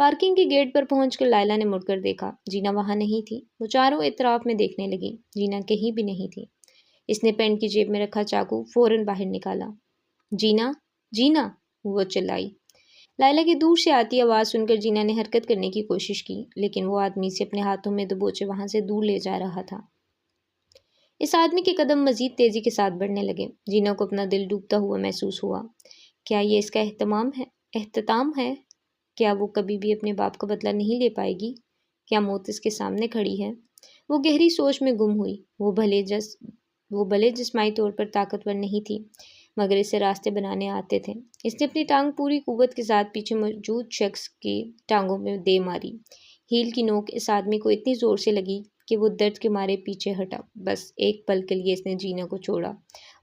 Parking کے get پر پہنچ کر لائلہ نے مڑ کر دیکھا، جینا وہاں نہیں تھی۔ وہ چاروں اطراف میں دیکھنے لگی، جینا کہیں بھی نہیں تھی۔ اس نے پینٹ کی جیب میں رکھا چاقو فوراً باہر نکالا۔ جینا، جینا، وہ چلائی۔ لائلہ کی دور سے آتی آواز سن کر جینا نے حرکت کرنے کی کوشش کی، لیکن وہ آدمی اسے اپنے ہاتھوں میں دبوچے وہاں سے دور لے جا رہا تھا۔ اس آدمی کے قدم مزید تیزی کے ساتھ بڑھنے لگے۔ جینا کو اپنا دل ڈوبتا ہوا محسوس ہوا۔ کیا یہ اس کا اختتام ہے؟ کیا وہ کبھی بھی اپنے باپ کا بدلہ نہیں لے پائے گی؟ کیا موت اس کے سامنے کھڑی ہے؟ وہ گہری سوچ میں گم ہوئی۔ وہ بھلے جسمانی طور پر طاقتور نہیں تھی، مگر اسے راستے بنانے آتے تھے۔ اس نے اپنی ٹانگ پوری قوت کے ساتھ پیچھے موجود شخص کی ٹانگوں میں دے ماری۔ ہیل کی نوک اس آدمی کو اتنی زور سے لگی کہ وہ درد کے مارے پیچھے ہٹا۔ بس ایک پل کے لیے اس نے جینا کو چھوڑا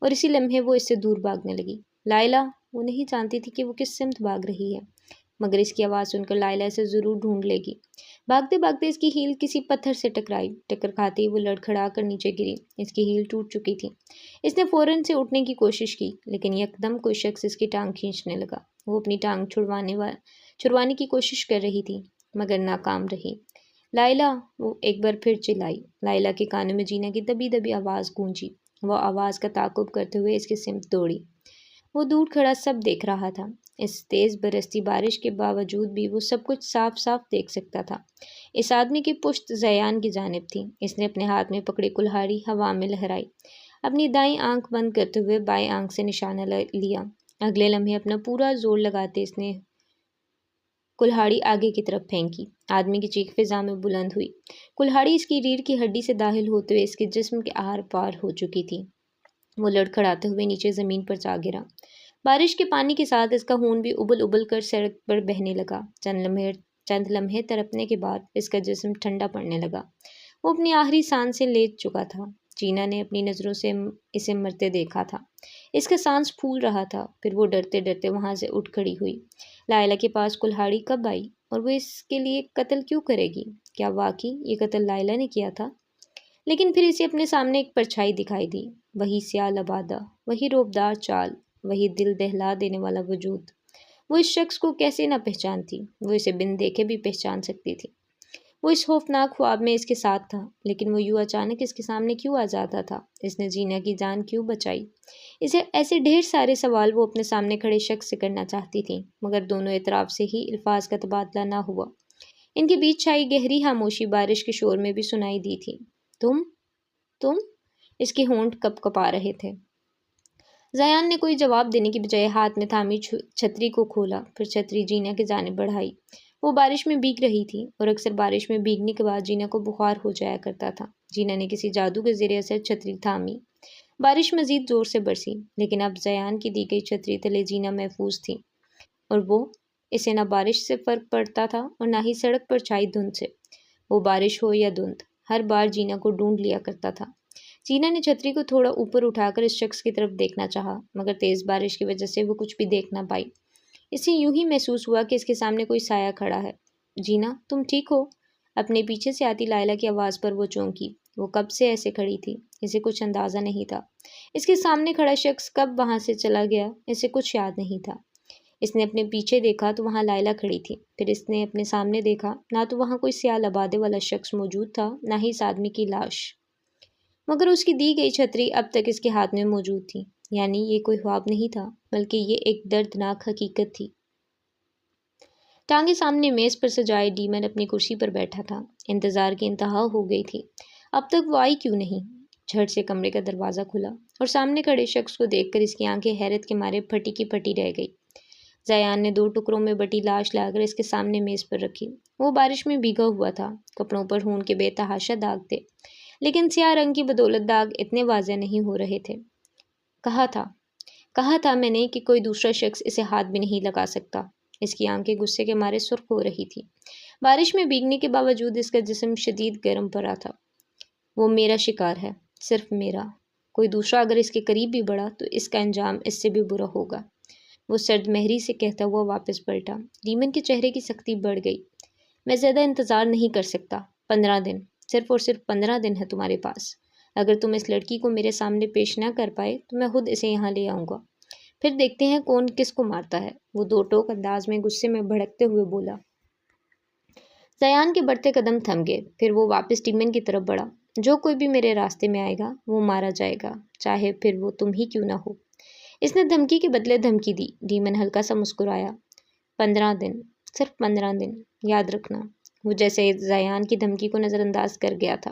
اور اسی لمحے وہ اس سے دور بھاگنے لگی۔ لائلہ، وہ نہیں جانتی تھی کہ وہ کس سمت بھاگ رہی ہے، مگر اس کی آواز سن کر لائلہ اسے ضرور ڈھونڈ لے گی۔ بھاگتے بھاگتے اس کی ہیل کسی پتھر سے ٹکرائی۔ ٹکر کھاتے ہی وہ لڑکھڑا کر نیچے گری۔ اس کی ہیل ٹوٹ چکی تھی۔ اس نے فوراً سے اٹھنے کی کوشش کی، لیکن یکدم کوئی شخص اس کی ٹانگ کھینچنے لگا۔ وہ اپنی ٹانگ چھڑوانے کی کوشش کر رہی تھی، مگر ناکام رہی۔ لائلہ، وہ ایک بار پھر چلائی۔ لائلہ کے کانوں میں جینا کی دبی دبی آواز گونجی۔ وہ آواز کا تعاقب کرتے ہوئے اس کی سمت دوڑی۔ وہ دور کھڑا سب دیکھ رہا تھا۔ اس تیز برستی بارش کے باوجود بھی وہ سب کچھ صاف صاف دیکھ سکتا تھا۔ اس آدمی کی پشت زیان کی جانب تھی۔ اس نے اپنے ہاتھ میں پکڑی کلہاڑی ہوا میں لہرائی۔ اپنی دائیں آنکھ بند کرتے ہوئے بائیں آنکھ سے نشانہ لیا۔ اگلے لمحے اپنا پورا زور لگاتے اس نے کلہاڑی آگے کی طرف پھینکی۔ آدمی کی چیخ فضا میں بلند ہوئی۔ کلہاڑی اس کی ریڑھ کی ہڈی سے داخل ہوتے ہوئے اس کے جسم کے آر پار ہو چکی تھی۔ وہ لڑکھڑاتے ہوئے نیچے زمین پر جا گرا۔ بارش کے پانی کے ساتھ اس کا خون بھی ابل ابل کر سڑک پر بہنے لگا۔ چند لمحے تڑپنے کے بعد اس کا جسم ٹھنڈا پڑنے لگا۔ وہ اپنی آخری سانسیں لے چکا تھا۔ جینا نے اپنی نظروں سے اسے مرتے دیکھا تھا۔ اس کا سانس پھول رہا تھا۔ پھر وہ ڈرتے ڈرتے وہاں سے اٹھ کھڑی ہوئی۔ لائلہ کے پاس کلہاڑی کب آئی اور وہ اس کے لیے قتل کیوں کرے گی؟ کیا واقعی یہ قتل لائلہ نے کیا تھا؟ لیکن پھر اسے اپنے سامنے ایک پرچھائی دکھائی دی۔ وہی سیاہ لبادہ، وہی روبدار چال، وہی دل دہلا دینے والا وجود۔ وہ اس شخص کو کیسے نہ پہچانتی؟ وہ اسے بن دیکھے بھی پہچان سکتی تھی۔ وہ اس خوفناک خواب میں اس کے ساتھ تھا، لیکن وہ یوں اچانک اس کے سامنے کیوں آ جاتا تھا؟ اس نے جینا کی جان کیوں بچائی؟ ایسے ڈھیر سارے سوال وہ اپنے سامنے کھڑے شخص سے کرنا چاہتی تھی، مگر دونوں اطراف سے ہی الفاظ کا تبادلہ نہ ہوا۔ ان کے بیچ چھائی گہری خاموشی بارش کے شور میں بھی سنائی دی تھی۔ تم؟ اس کے ہونٹ کپ کپا رہے تھے۔ زیان نے کوئی جواب دینے کی بجائے ہاتھ میں تھامی چھتری کو کھولا، پھر چھتری جینا کی جانب بڑھائی۔ وہ بارش میں بھیگ رہی تھی اور اکثر بارش میں بھیگنے کے بعد جینا کو بخار ہو جایا کرتا تھا۔ جینا نے کسی جادو کے زیر اثر چھتری تھامی۔ بارش مزید زور سے برسی، لیکن اب زیان کی دی گئی چھتری تلے جینا محفوظ تھی، اور اسے نہ بارش سے فرق پڑتا تھا اور نہ ہی سڑک پر چھائی دھند سے۔ وہ بارش ہو یا دھند، ہر بار جینا کو ڈھونڈ لیا کرتا تھا۔ جینا نے چھتری کو تھوڑا اوپر اٹھا کر اس شخص کی طرف دیکھنا چاہا، مگر تیز بارش کی وجہ سے وہ کچھ بھی دیکھ نہ پائی۔ اسے یوں ہی محسوس ہوا کہ اس کے سامنے کوئی سایہ کھڑا ہے۔ جینا، تم ٹھیک ہو؟ اپنے پیچھے سے آتی لائلہ کی آواز پر وہ چونکی۔ وہ کب سے ایسے کھڑی تھی، اسے کچھ اندازہ نہیں تھا۔ اس کے سامنے کھڑا شخص کب وہاں سے چلا گیا، اسے کچھ یاد نہیں تھا۔ اس نے اپنے پیچھے دیکھا تو وہاں لائلہ کھڑی تھی۔ پھر اس نے اپنے سامنے دیکھا، نہ تو وہاں کوئی سیاہ لبادے والا شخص موجود تھا، نہ ہی اس آدمی کی لاش، مگر اس کی دی گئی چھتری اب تک اس کے ہاتھ میں موجود تھی۔ یعنی یہ کوئی خواب نہیں تھا، بلکہ یہ ایک دردناک حقیقت تھی۔ ٹانگیں سامنے میز پر سجائے ڈیمن اپنی کرسی پر بیٹھا تھا۔ انتظار کی انتہا ہو گئی تھی۔ اب تک وہ آئی کیوں نہیں؟ جھٹ سے کمرے کا دروازہ کھلا اور سامنے کھڑے شخص کو دیکھ کر اس کی آنکھیں حیرت کے مارے پھٹی کی پھٹی رہ گئی۔ زیان نے 2 ٹکڑوں میں بٹی لاش لا کر اس کے سامنے میز پر رکھی۔ وہ بارش میں بھیگا ہوا تھا، کپڑوں پر خون کے بے تحاشا داغ تھے، لیکن سیاہ رنگ کی بدولت داغ اتنے واضح نہیں ہو رہے تھے۔ کہا تھا میں نے کہ کوئی دوسرا شخص اسے ہاتھ بھی نہیں لگا سکتا۔ اس کی آنکھیں غصے کے مارے سرخ ہو رہی تھی۔ بارش میں بھیگنے کے باوجود اس کا جسم شدید گرم پڑا تھا۔ وہ میرا شکار ہے، صرف میرا۔ کوئی دوسرا اگر اس کے قریب بھی بڑھا تو اس کا انجام اس سے بھی برا ہوگا، وہ سرد مہری سے کہتا ہوا واپس پلٹا۔ ڈیمن کے چہرے کی سختی بڑھ گئی۔ میں زیادہ انتظار نہیں کر سکتا۔ 15 دن، صرف اور صرف 15 دن ہے تمہارے پاس۔ اگر تم اس لڑکی کو میرے سامنے پیش نہ کر پائے تو میں خود اسے یہاں لے آؤں گا، پھر دیکھتے ہیں کون کس کو مارتا ہے۔ وہ 2 ٹوک انداز میں غصے میں بھڑکتے ہوئے بولا۔ زیان کے بڑھتے قدم تھم گئے، پھر وہ واپس ڈیمن کی طرف بڑھا۔ جو کوئی بھی میرے راستے میں آئے گا وہ مارا جائے گا، چاہے پھر وہ تم ہی کیوں نہ ہو۔ اس نے دھمکی کے بدلے دھمکی دی۔ ڈیمن ہلکا سا مسکرایا۔ 15 دن، صرف 15 دن، یاد رکھنا۔ وہ جیسے زیان کی دھمکی کو نظر انداز کر گیا تھا۔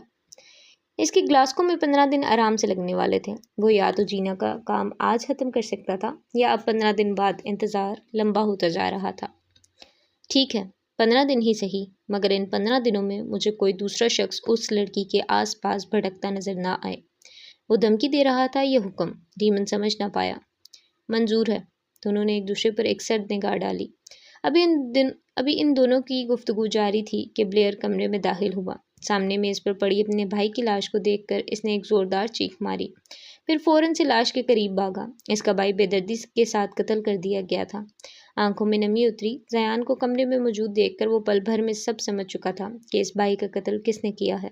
اس کی گلاسکو میں 15 دن آرام سے لگنے والے تھے۔ وہ یا تو جینا کا کام آج ختم کر سکتا تھا یا اب 15 دن بعد انتظار لمبا ہوتا جا رہا تھا۔ ٹھیک ہے، 15 دن ہی صحیح، مگر ان 15 دنوں میں مجھے کوئی دوسرا شخص اس لڑکی کے آس پاس بھٹکتا نظر نہ آئے۔ وہ دھمکی دے رہا تھا یا حکم؟ ڈیمن سمجھ نہ پایا۔ منظور ہے۔ دونوں نے ایک دوسرے پر ایک سرد نگاہ ڈالی۔ ابھی ان دونوں کی گفتگو جاری تھی کہ بلیئر کمرے میں داخل ہوا۔ سامنے میز پر پڑی اپنے بھائی کی لاش کو دیکھ کر اس نے ایک زوردار چیخ ماری، پھر فوراً سے لاش کے قریب بھاگا۔ اس کا بھائی بے دردی کے ساتھ قتل کر دیا گیا تھا۔ آنکھوں میں نمی اتری۔ زیان کو کمرے میں موجود دیکھ کر وہ پل بھر میں سب سمجھ چکا تھا کہ اس بھائی کا قتل کس نے کیا ہے۔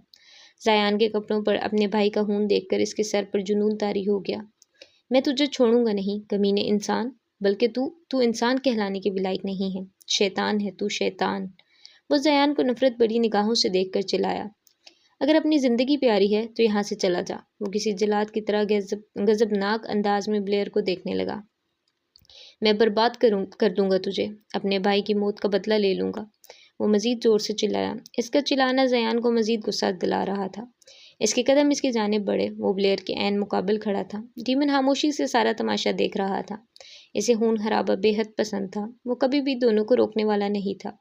زیان کے کپڑوں پر اپنے بھائی کا خون دیکھ کر اس کے سر پر جنون طاری ہو گیا۔ میں تجھے چھوڑوں گا نہیں، کمینے انسان، بلکہ تو انسان کہلانے کے بھی لائق نہیں ہے، شیطان ہے تو، شیطان۔ وہ زیان کو نفرت بڑی نگاہوں سے دیکھ کر چلایا۔ اگر اپنی زندگی پیاری ہے تو یہاں سے چلا جا۔ وہ کسی جلاد کی طرح غضبناک انداز میں بلیئر کو دیکھنے لگا۔ میں برباد کر دوں گا تجھے، اپنے بھائی کی موت کا بدلہ لے لوں گا۔ وہ مزید زور سے چلایا۔ اس کا چلانا زیان کو مزید غصہ دلا رہا تھا۔ اس کے قدم اس کی جانب بڑھے۔ وہ بلیئر کے عین مقابل کھڑا تھا۔ ڈیمن خاموشی سے سارا تماشا دیکھ رہا تھا۔ اسے خون خرابہ بے حد پسند تھا۔ وہ کبھی بھی دونوں کو روکنے والا نہیں تھا۔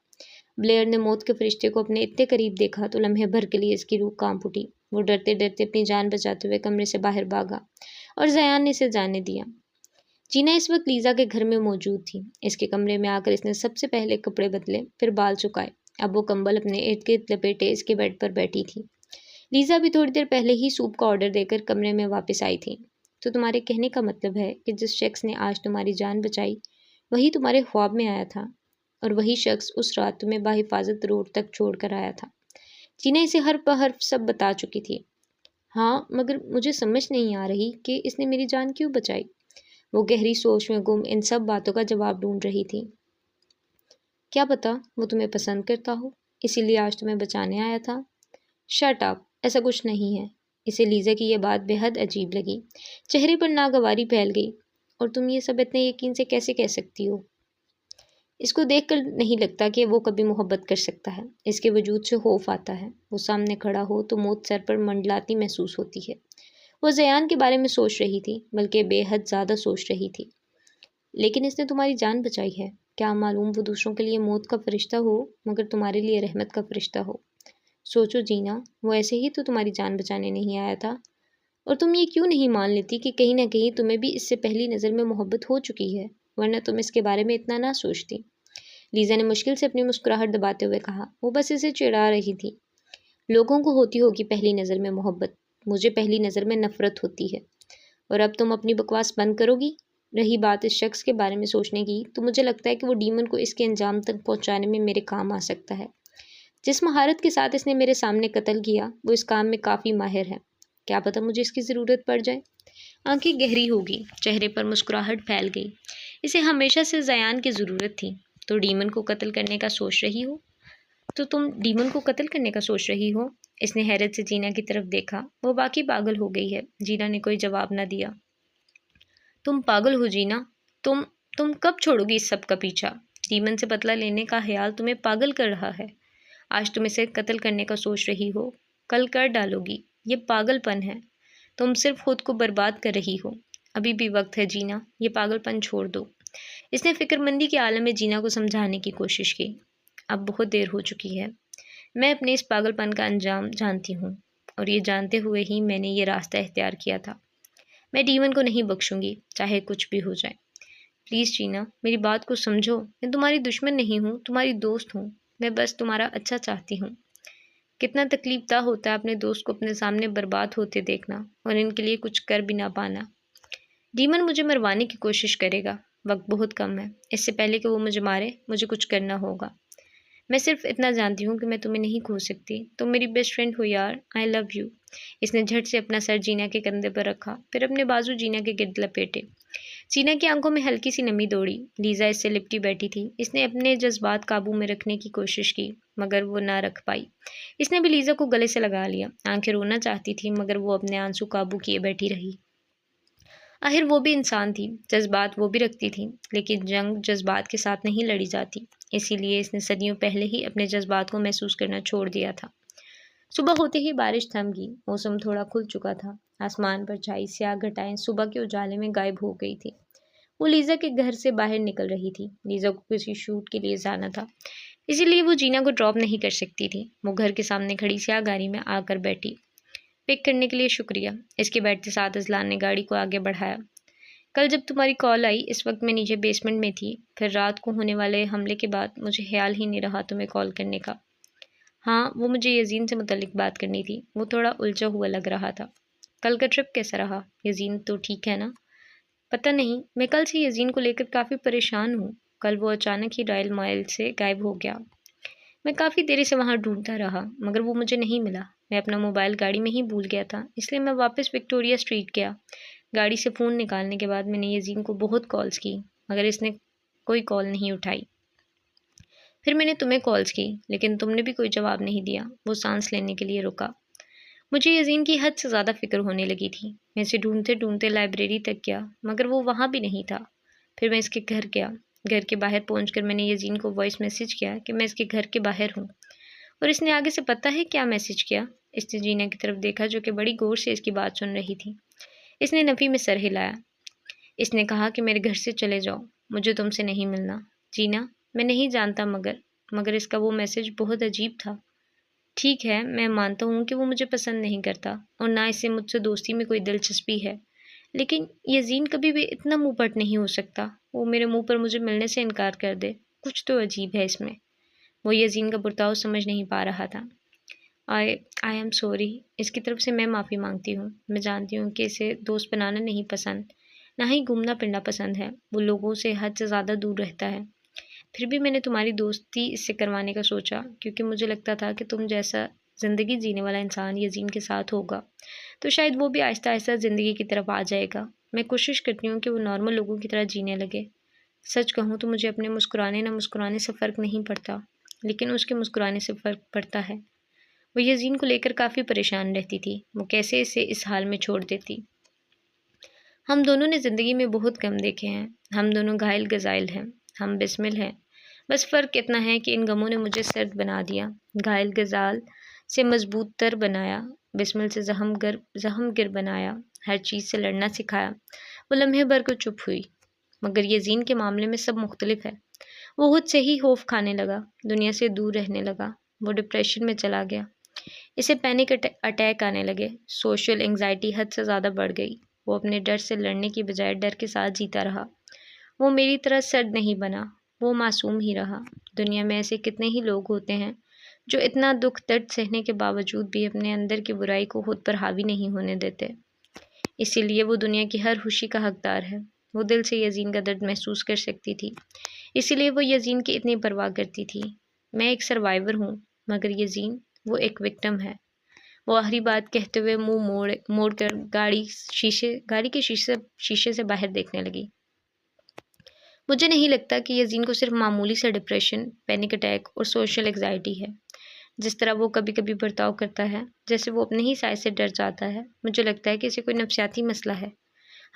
بلیئر نے موت کے فرشتے کو اپنے اتنے قریب دیکھا تو لمحے بھر کے لیے اس کی روح کانپ اٹھی۔ وہ ڈرتے ڈرتے اپنی جان بچاتے ہوئے کمرے سے باہر بھاگا اور زیان نے اسے جانے دیا۔ جینا اس وقت لیزا کے گھر میں موجود تھی۔ اس کے کمرے میں آ کر اس نے سب سے پہلے کپڑے بدلے، پھر بال سکھائے۔ اب وہ کمبل اپنے ارد گرد لپیٹے اس کے بیڈ پر بیٹھی تھی۔ لیزا بھی تھوڑی دیر پہلے ہی سوپ کا آرڈر دے کر کمرے میں واپس آئی تھی۔ تو تمہارے کہنے کا مطلب ہے کہ جس شخص نے آج تمہاری جان بچائی وہی تمہارے خواب میں آیا تھا، اور وہی شخص اس رات تمہیں بحفاظت روڈ تک چھوڑ کر آیا تھا۔ جینا اسے حرف بہ حرف سب بتا چکی تھی۔ ہاں، مگر مجھے سمجھ نہیں آ رہی کہ اس نے میری جان کیوں بچائی۔ وہ گہری سوچ میں گم ان سب باتوں کا جواب ڈھونڈ رہی تھی۔ کیا پتا وہ تمہیں پسند کرتا ہو، اسی لیے آج تمہیں بچانے آیا تھا۔ شٹ اپ، ایسا کچھ نہیں ہے۔ اسے لیزا کی یہ بات بے حد عجیب لگی۔ چہرے پر ناگواری پھیل گئی۔ اور تم یہ سب اتنے یقین سے کیسے کہہ سکتی ہو؟ اس کو دیکھ کر نہیں لگتا کہ وہ کبھی محبت کر سکتا ہے۔ اس کے وجود سے خوف آتا ہے۔ وہ سامنے کھڑا ہو تو موت سر پر منڈلاتی محسوس ہوتی ہے۔ وہ زیان کے بارے میں سوچ رہی تھی، بلکہ بے حد زیادہ سوچ رہی تھی۔ لیکن اس نے تمہاری جان بچائی ہے۔ کیا معلوم وہ دوسروں کے لیے موت کا فرشتہ ہو مگر تمہارے لیے رحمت کا فرشتہ ہو۔ سوچو جینا، وہ ایسے ہی تو تمہاری جان بچانے نہیں آیا تھا، اور تم یہ کیوں نہیں مان لیتی کہ کہیں نہ کہیں تمہیں بھی اس سے پہلی نظر میں محبت ہو چکی ہے، ورنہ تم اس کے بارے میں اتنا نہ سوچتی۔ لیزا نے مشکل سے اپنی مسکراہٹ دباتے ہوئے کہا۔ وہ بس اسے چڑھا رہی تھی۔ لوگوں کو ہوتی ہوگی پہلی نظر میں محبت، مجھے پہلی نظر میں نفرت ہوتی ہے۔ اور اب تم اپنی بکواس بند کرو گی؟ رہی بات اس شخص کے بارے میں سوچنے کی، تو مجھے لگتا ہے کہ وہ ڈیمن کو اس کے انجام تک پہنچانے میں میرے کام آ سکتا ہے۔ جس مہارت کے ساتھ اس نے میرے سامنے قتل کیا وہ اس کام میں کافی ماہر ہے۔ کیا پتہ مجھے اس کی ضرورت پڑ جائے۔ آنکھیں گہری ہوگی، چہرے پر مسکراہٹ پھیل گئی۔ اسے ہمیشہ سے زیان کی ضرورت تھی۔ تو ڈیمن کو قتل کرنے کا سوچ رہی ہو؟ تو تم ڈیمن کو قتل کرنے کا سوچ رہی ہو؟ اس نے حیرت سے جینا کی طرف دیکھا۔ وہ واقعی پاگل ہو گئی ہے۔ جینا نے کوئی جواب نہ دیا۔ تم پاگل ہو جینا؟ تم کب چھوڑو گی اس سب کا پیچھا؟ ڈیمن سے بدلہ لینے کا خیال تمہیں پاگل کر رہا ہے۔ آج تم اسے قتل کرنے کا سوچ رہی ہو، کل کر ڈالو گی۔ یہ پاگل پن ہے۔ تم صرف خود کو برباد کر رہی ہو۔ ابھی بھی وقت ہے جینا، یہ پاگل پن چھوڑ دو۔ اس نے فکر مندی کے عالم میں جینا کو سمجھانے کی کوشش کی۔ اب بہت دیر ہو چکی ہے۔ میں اپنے اس پاگل پن کا انجام جانتی ہوں، اور یہ جانتے ہوئے ہی میں نے یہ راستہ اختیار کیا تھا۔ میں ڈیمن کو نہیں بخشوں گی، چاہے کچھ بھی ہو جائے۔ پلیز جینا، میری بات کو سمجھو۔ میں تمہاری دشمن نہیں ہوں، تمہاری دوست ہوں۔ میں بس تمہارا اچھا چاہتی ہوں۔ کتنا تکلیف دہ ہوتا ہے اپنے دوست کو اپنے سامنے برباد ہوتے دیکھنا، اور ان کے لیے کچھ کر بھی نہ پانا۔ ڈیمن مجھے مروانے کی کوشش کرے گا۔ وقت بہت کم ہے۔ اس سے پہلے کہ وہ مجھے مارے، مجھے کچھ کرنا ہوگا۔ میں صرف اتنا جانتی ہوں کہ میں تمہیں نہیں کھو سکتی، تم میری بیسٹ فرینڈ ہو یار، آئی لو یو۔ اس نے جھٹ سے اپنا سر جینا کے کندھے پر رکھا، پھر اپنے بازو جینا کے گرد لپیٹے۔ جینا کی آنکھوں میں ہلکی سی نمی دوڑی۔ لیزا اس سے لپٹی بیٹھی تھی۔ اس نے اپنے جذبات قابو میں رکھنے کی کوشش کی مگر وہ نہ رکھ پائی۔ اس نے بھی لیزا کو گلے سے لگا لیا۔ آنکھیں رونا چاہتی تھی مگر وہ اپنے آنسو قابو کیے بیٹھی رہی۔ آخر وہ بھی انسان تھی، جذبات وہ بھی رکھتی تھی، لیکن جنگ جذبات کے ساتھ نہیں لڑی جاتی، اسی لیے اس نے صدیوں پہلے ہی اپنے جذبات کو محسوس کرنا چھوڑ دیا تھا۔ صبح ہوتے ہی بارش تھم گئی، موسم تھوڑا کھل چکا تھا، آسمان پر چھائی سیاہ گھٹائیں صبح کے اجالے میں غائب ہو گئی تھی۔ وہ لیزا کے گھر سے باہر نکل رہی تھی۔ لیزا کو کسی شوٹ کے لیے جانا تھا، اسی لیے وہ جینا کو ڈراپ نہیں کر سکتی تھی۔ وہ گھر کے سامنے کھڑی سیاہ گاڑی میں آ کر بیٹھی۔ پک کرنے کے لیے شکریہ۔ اس کے بیٹھتے ساتھ اذلان نے گاڑی کو آگے بڑھایا۔ کل جب تمہاری کال آئی اس وقت میں نیچے بیسمنٹ میں تھی، پھر رات کو ہونے والے حملے کے بعد مجھے خیال ہی نہیں رہا تمہیں کال کرنے کا۔ ہاں، وہ مجھے یزین سے متعلق بات کرنی تھی۔ وہ تھوڑا الجھا ہوا لگ رہا تھا۔ کل کا ٹرپ کیسا رہا؟ یزین تو ٹھیک ہے نا؟ پتہ نہیں، میں کل سے یزین کو لے کر کافی پریشان ہوں۔ کل وہ اچانک ہی رائل مائل سے غائب ہو گیا۔ میں کافی دیر سے وہاں ڈھونڈتا رہا مگر وہ مجھے نہیں ملا۔ میں اپنا موبائل گاڑی میں ہی بھول گیا تھا، اس لیے میں واپس وکٹوریہ اسٹریٹ گیا۔ گاڑی سے فون نکالنے کے بعد میں نے یزین کو بہت کالز کی مگر اس نے کوئی کال نہیں اٹھائی۔ پھر میں نے تمہیں کالز کی لیکن تم نے بھی کوئی جواب نہیں دیا۔ وہ سانس لینے کے لیے رکا۔ مجھے یزین کی حد سے زیادہ فکر ہونے لگی تھی۔ میں اسے ڈھونڈتے ڈھونڈتے لائبریری تک گیا مگر وہ وہاں بھی نہیں تھا۔ پھر میں اس کے گھر گیا۔ گھر کے باہر پہنچ کر میں نے یزین کو وائس میسیج کیا کہ میں اس کے گھر کے باہر ہوں، اور اس نے آگے سے پتہ ہے کیا میسیج کیا؟ اس نے جینا کی طرف دیکھا جو کہ بڑی غور سے اس کی بات سن رہی تھی۔ اس نے نفی میں سر ہلایا۔ اس نے کہا کہ میرے گھر سے چلے جاؤ، مجھے تم سے نہیں ملنا۔ جینا، میں نہیں جانتا مگر اس کا وہ میسیج بہت عجیب تھا۔ ٹھیک ہے، میں مانتا ہوں کہ وہ مجھے پسند نہیں کرتا اور نہ اسے مجھ سے دوستی میں کوئی دلچسپی ہے، لیکن یزین کبھی بھی اتنا منہ پٹ نہیں ہو سکتا۔ وہ میرے منہ پر مجھے ملنے سے انکار کر دے، کچھ تو عجیب ہے اس میں۔ وہ یزین کا برتاؤ سمجھ نہیں پا رہا تھا۔ آئی ایم سوری، اس کی طرف سے میں معافی مانگتی ہوں۔ میں جانتی ہوں کہ اسے دوست بنانا نہیں پسند، نہ ہی گھومنا پھرنا پسند ہے۔ وہ لوگوں سے حد سے زیادہ دور رہتا ہے۔ پھر بھی میں نے تمہاری دوستی اس سے کروانے کا سوچا کیونکہ مجھے لگتا تھا کہ تم جیسا زندگی جینے والا انسان یزین کے ساتھ ہوگا تو شاید وہ بھی آہستہ آہستہ زندگی کی طرف آ جائے گا۔ میں کوشش کرتی ہوں کہ وہ نارمل لوگوں کی طرح جینے لگے۔ سچ کہوں تو مجھے اپنے مسکرانے نہ مسکرانے سے فرق نہیں پڑتا، لیکن اس کے مسکرانے سے فرق پڑتا ہے۔ وہ یزین کو لے کر کافی پریشان رہتی تھی، وہ کیسے اسے اس حال میں چھوڑ دیتی۔ ہم دونوں نے زندگی میں بہت کم دیکھے ہیں، ہم دونوں گھائل غزائل ہیں، ہم بسمل ہیں، بس فرق اتنا ہے کہ ان غموں نے مجھے سرد بنا دیا، گھائل غزال سے مضبوط تر بنایا، بسمل سے زخم گر بنایا، ہر چیز سے لڑنا سکھایا۔ وہ لمحے بھر کو چپ ہوئی۔ مگر یزین کے معاملے میں سب مختلف ہے۔ وہ خود سے ہی خوف کھانے لگا، دنیا سے دور رہنے لگا، وہ ڈپریشن میں چلا گیا۔ اسے پینک اٹیک آنے لگے، سوشل انگزائٹی حد سے زیادہ بڑھ گئی۔ وہ اپنے ڈر سے لڑنے کی بجائے ڈر کے ساتھ جیتا رہا۔ وہ میری طرح سرد نہیں بنا، وہ معصوم ہی رہا۔ دنیا میں ایسے کتنے ہی لوگ ہوتے ہیں جو اتنا دکھ درد سہنے کے باوجود بھی اپنے اندر کی برائی کو خود پر حاوی نہیں ہونے دیتے۔ اسی لیے وہ دنیا کی ہر خوشی کا حقدار ہے۔ وہ دل سے یزین کا درد محسوس کر سکتی تھی، اسی لیے وہ یزین کی اتنی پرواہ کرتی تھی۔ میں ایک سروائیور ہوں مگر یزین، وہ ایک وکٹم ہے۔ وہ آخری بات کہتے ہوئے منہ موڑ کر گاڑی کے شیشے سے باہر دیکھنے لگی۔ مجھے نہیں لگتا کہ یزین کو صرف معمولی سا ڈپریشن، پینک اٹیک اور سوشل انگزائٹی ہے، جس طرح وہ کبھی کبھی برتاؤ کرتا ہے جیسے وہ اپنے ہی سائے سے ڈر جاتا ہے۔ مجھے لگتا ہے کہ اسے کوئی نفسیاتی مسئلہ ہے۔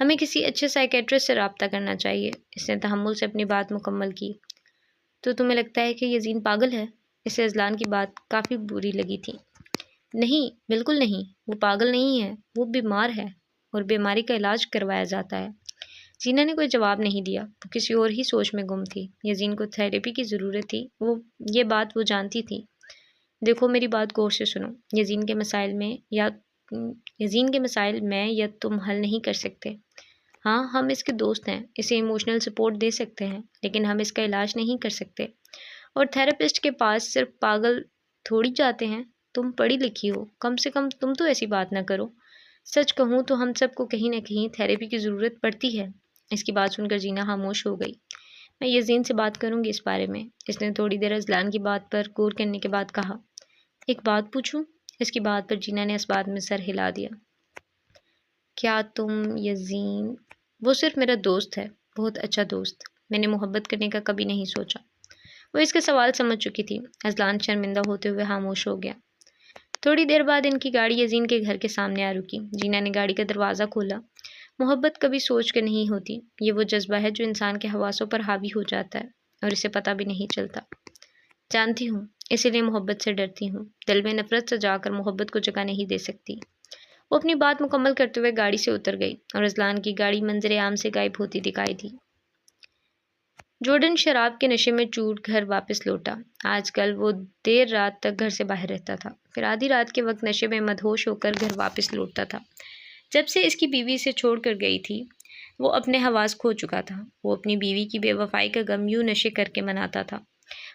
ہمیں کسی اچھے سائیکیٹرسٹ سے رابطہ کرنا چاہیے۔ اس نے تحمل سے اپنی بات مکمل کی۔ تو تمہیں لگتا ہے کہ یزین پاگل ہے؟ اسے اذلان کی بات کافی بری لگی تھی۔ نہیں، بالکل نہیں، وہ پاگل نہیں ہے، وہ بیمار ہے اور بیماری کا علاج کروایا جاتا ہے۔ جینا نے کوئی جواب نہیں دیا، وہ کسی اور ہی سوچ میں گم تھی۔ یزین کو تھیراپی کی ضرورت تھی، یہ بات وہ جانتی تھی۔ دیکھو میری بات غور سے سنو، یزین کے مسائل میں یا تم حل نہیں کر سکتے۔ ہاں، ہم اس کے دوست ہیں، اسے ایموشنل سپورٹ دے سکتے ہیں، لیکن ہم اس کا علاج نہیں کر سکتے۔ اور تھیراپسٹ کے پاس صرف پاگل تھوڑی جاتے ہیں۔ تم پڑھی لکھی ہو، کم سے کم تم تو ایسی بات نہ کرو۔ سچ کہوں تو ہم سب کو کہیں نہ کہیں تھیراپی کی ضرورت پڑتی ہے۔ اس کی بات سن کر جینا خاموش ہو گئی۔ میں یزین سے بات کروں گی اس بارے میں، اس نے تھوڑی دیر اذلان کی بات پر غور کرنے کے بعد کہا۔ ایک بات پوچھوں؟ اس کی بات پر جینا نے اس بات میں سر ہلا دیا۔ کیا تم یزین؟ وہ صرف میرا دوست ہے، بہت اچھا دوست۔ میں نے محبت کرنے کا کبھی نہیں سوچا۔ وہ اس کے سوال سمجھ چکی تھی۔ اذلان شرمندہ ہوتے ہوئے خاموش ہو گیا۔ تھوڑی دیر بعد ان کی گاڑی یزین کے گھر کے سامنے آ رکی۔ جینا نے گاڑی کا دروازہ کھولا۔ محبت کبھی سوچ کے نہیں ہوتی، یہ وہ جذبہ ہے جو انسان کے حواسوں پر حاوی ہو جاتا ہے اور اسے پتہ بھی نہیں چلتا۔ جانتی ہوں، اسی لیے محبت سے ڈرتی ہوں۔ دل میں نفرت سجا کر محبت کو جگہ نہیں دے سکتی۔ وہ اپنی بات مکمل کرتے ہوئے گاڑی سے اتر گئی اور اذلان کی گاڑی منظر عام سے غائب ہوتی دکھائی دی۔ جارڈن شراب کے نشے میں چوٹ گھر واپس لوٹا۔ آج کل وہ دیر رات تک گھر سے باہر رہتا تھا، پھر آدھی رات کے وقت نشے میں مدہوش ہو کر گھر واپس لوٹتا تھا۔ جب سے اس کی بیوی اسے چھوڑ کر گئی تھی، وہ اپنے حواس کھو چکا تھا۔ وہ اپنی بیوی کی بے وفائی کا غم یوں نشے کر کے مناتا تھا۔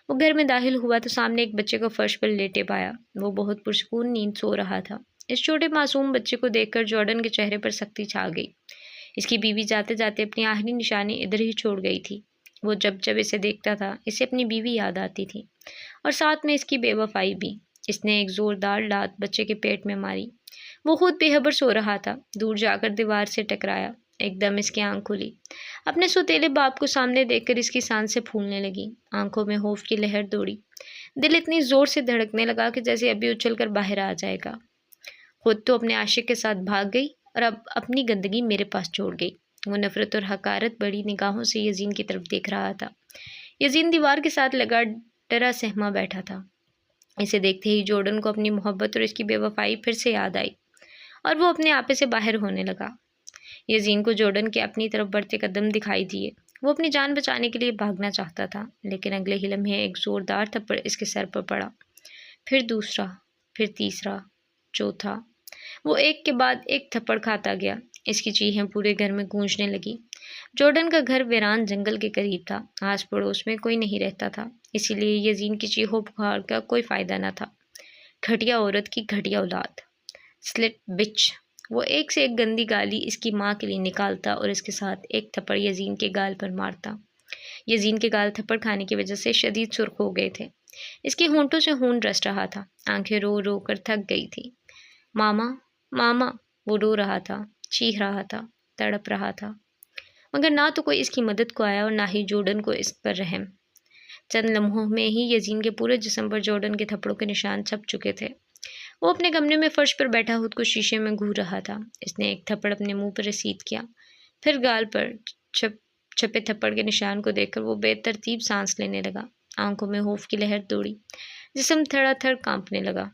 وہ گھر میں داخل ہوا تو سامنے ایک بچے کو فرش پر لیٹے پایا۔ وہ بہت پرسکون نیند سو رہا تھا۔ اس چھوٹے معصوم بچے کو دیکھ کر جارڈن کے چہرے پر سختی چھا گئی۔ اس کی بیوی جاتے جاتے اپنی آخری نشانی ادھر ہی چھوڑ گئی تھی۔ وہ جب جب اسے دیکھتا تھا، اسے اپنی بیوی یاد آتی تھی اور ساتھ میں اس کی بے وفائی بھی۔ اس نے ایک زوردار لات بچے کے پیٹ میں ماری۔ وہ خود بے خبر سو رہا تھا، دور جا کر دیوار سے ٹکرایا۔ ایک دم اس کی آنکھ کھلی۔ اپنے سوتیلے باپ کو سامنے دیکھ کر اس کی سانسیں پھولنے لگی، آنکھوں میں خوف کی لہر دوڑی۔ دل اتنی زور سے دھڑکنے لگا کہ جیسے ابھی اچھل کر باہر آ جائے گا۔ خود تو اپنے عاشق کے ساتھ بھاگ گئی اور اب اپنی گندگی میرے پاس چھوڑ گئی۔ وہ نفرت اور حقارت بڑی نگاہوں سے یزین کی طرف دیکھ رہا تھا۔ یزین دیوار کے ساتھ لگا ڈرا سہما بیٹھا تھا۔ اسے دیکھتے ہی جارڈن کو اپنی محبت اور اس کی بے وفائی پھر سے یاد آئی اور وہ اپنے آپے سے باہر ہونے لگا۔ یزین کو جارڈن کے اپنی طرف بڑھتے قدم دکھائی دیے۔ وہ اپنی جان بچانے کے لیے بھاگنا چاہتا تھا، لیکن اگلے ہی لمحے ایک زوردار تھپڑ اس کے سر پر پڑا، پھر دوسرا، پھر تیسرا، چوتھا۔ وہ ایک کے بعد ایک تھپڑ کھاتا گیا۔ اس کی چیخیں پورے گھر میں گونجنے لگی۔ جارڈن کا گھر ویران جنگل کے قریب تھا، آس پڑوس میں کوئی نہیں رہتا تھا، اسی لیے یزین کی چیخوں پکار کا کوئی فائدہ نہ تھا۔ گھٹیا عورت کی گھٹیا اولاد، سلٹ بچ۔ وہ ایک سے ایک گندی گالی اس کی ماں کے لیے نکالتا اور اس کے ساتھ ایک تھپڑ یزین کے گال پر مارتا۔ یزین کے گال تھپڑ کھانے کی وجہ سے شدید سرخ ہو گئے تھے۔ اس کی ہونٹوں سے خون رس رہا تھا، آنکھیں رو رو کر تھک گئی تھی۔ ماما، ماما، وہ رو رہا تھا، چیخ رہا تھا، تڑپ رہا تھا، مگر نہ تو کوئی اس کی مدد کو آیا اور نہ ہی جارڈن کو اس پر رحم۔ چند لمحوں میں ہی یزین کے پورے جسم پر جارڈن کے تھپڑوں کے نشان چھپ چکے تھے۔ وہ اپنے کمرے میں فرش پر بیٹھا خود کو شیشے میں گھور رہا تھا۔ اس نے ایک تھپڑ اپنے منہ پر رسید کیا، پھر گال پر چھپے تھپڑ کے نشان کو دیکھ کر وہ بے ترتیب سانس لینے لگا۔ آنکھوں میں خوف کی لہر دوڑی، جسم تھڑا تھڑ کانپنے لگا۔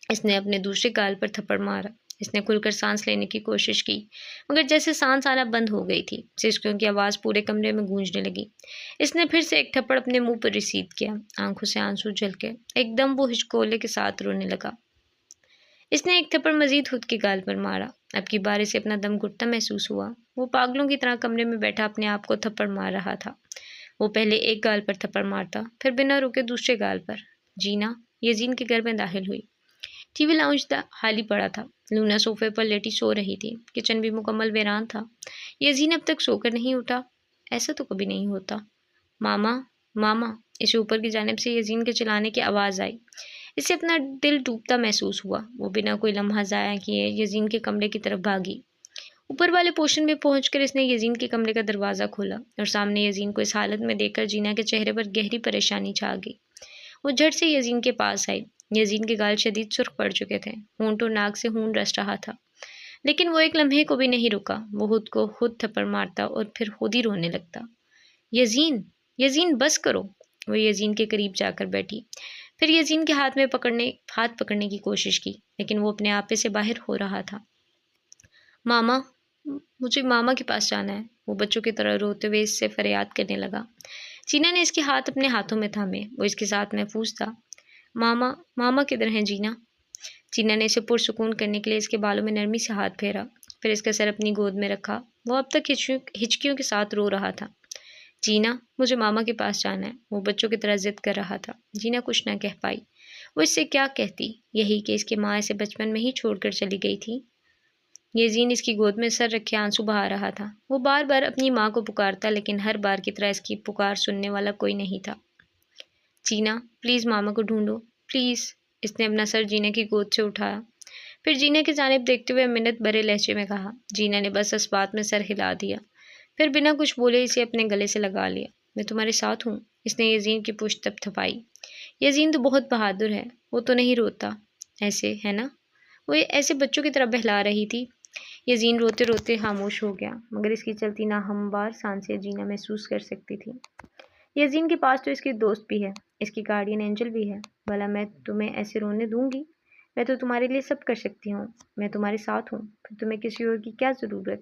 اس نے اپنے دوسرے گال پر تھپڑ مارا۔ اس نے کھل کر سانس لینے کی کوشش کی، مگر جیسے سانس آنا بند ہو گئی تھی۔ سسکیوں کی آواز پورے کمرے میں گونجنے لگی۔ اس نے پھر سے ایک تھپڑ اپنے منہ پر رسید کیا، آنکھوں سے آنسو جھلکے۔ ایک دم وہ ہچکولے کے ساتھ رونے لگا۔ اس نے ایک تھپڑ مزید خود کے گال پر مارا۔ اب کی بار اسے اپنا دم گھٹتا محسوس ہوا۔ وہ پاگلوں کی طرح کمرے میں بیٹھا اپنے آپ کو تھپڑ مار رہا تھا۔ وہ پہلے ایک گال پر تھپڑ مارتا، پھر بنا رکے دوسرے گال پر۔ جینا یزین کے گھر میں داخل ہوئی۔ ٹی وی لاؤنج خالی پڑا تھا۔ لونا صوفے پر لیٹی سو رہی تھی۔ کچن بھی مکمل ویران تھا۔ یزین اب تک سو کر نہیں اٹھا، ایسا تو کبھی نہیں ہوتا۔ ماما، ماما، اسے اوپر کی جانب سے یزین کے چلانے کی آواز آئی۔ اسے اپنا دل ڈوبتا محسوس ہوا۔ وہ بنا کوئی لمحہ ضائع کیے یزین کے کمرے کی طرف بھاگی۔ اوپر والے پورشن میں پہنچ کر اس نے یزین کے کمرے کا دروازہ کھولا اور سامنے یزین کو اس حالت میں دیکھ کر جینا کے چہرے پر گہری پریشانی چھا گئی۔ وہ جھٹ سے یزین کے پاس آئی۔ یزین کے گال شدید سرخ پڑ چکے تھے، ہونٹ اور ناک سے خون رس رہا تھا، لیکن وہ ایک لمحے کو بھی نہیں رکا۔ وہ خود کو خود تھپڑ مارتا اور پھر خود ہی رونے لگتا۔ یزین، یزین بس کرو۔ وہ یزین کے قریب جا کر بیٹھی، پھر یزین کے ہاتھ پکڑنے کی کوشش کی، لیکن وہ اپنے آپے سے باہر ہو رہا تھا۔ ماما، مجھے ماما کے پاس جانا ہے۔ وہ بچوں کی طرح روتے ہوئے اس سے فریاد کرنے لگا۔ جینا نے اس کے ہاتھ اپنے ہاتھوں میں تھامے، وہ اس کے ساتھ محفوظ تھا۔ ماما، ماما کدھر ہیں جینا؟ جینا نے اسے پرسکون کرنے کے لیے اس کے بالوں میں نرمی سے ہاتھ پھیرا، پھر اس کا سر اپنی گود میں رکھا۔ وہ اب تک ہچکیوں کے ساتھ رو رہا تھا۔ جینا، مجھے ماما کے پاس جانا ہے۔ وہ بچوں کی طرح ضد کر رہا تھا۔ جینا کچھ نہ کہہ پائی۔ وہ اس سے کیا کہتی؟ یہی کہ اس کی ماں اسے بچپن میں ہی چھوڑ کر چلی گئی تھی۔ یزین اس کی گود میں سر رکھے آنسو بہا رہا تھا۔ وہ بار بار اپنی ماں کو پکارتا، لیکن ہر بار کی طرح اس کی پکار سننے والا کوئی نہیں تھا۔ جینا، پلیز ماما کو ڈھونڈو، پلیز۔ اس نے اپنا سر جینا کی گود سے اٹھایا، پھر جینا کی جانب دیکھتے ہوئے منت بھرے لہجے میں کہا۔ جینا نے بس اس بات میں سر ہلا دیا، پھر بنا کچھ بولے اسے اپنے گلے سے لگا لیا۔ میں تمہارے ساتھ ہوں، اس نے یزین کی پشت تھپتھپائی۔ یزین تو بہت بہادر ہے، وہ تو نہیں روتا ایسے، ہے نا؟ وہ ایسے بچوں کی طرح بہلا رہی تھی۔ یزین روتے روتے خاموش ہو گیا، مگر اس کی چلتی ناہموار سانسیں جینا محسوس کر سکتی تھی۔ یزین کے پاس تو اس کی دوست بھی ہے، اس کی گارڈین اینجل بھی ہے۔ بھلا میں تمہیں ایسے رونے دوں گی؟ میں تو تمہارے لیے سب کر سکتی ہوں، میں تمہارے ساتھ ہوں، پھر تمہیں کسی اور کی کیا ضرورت؟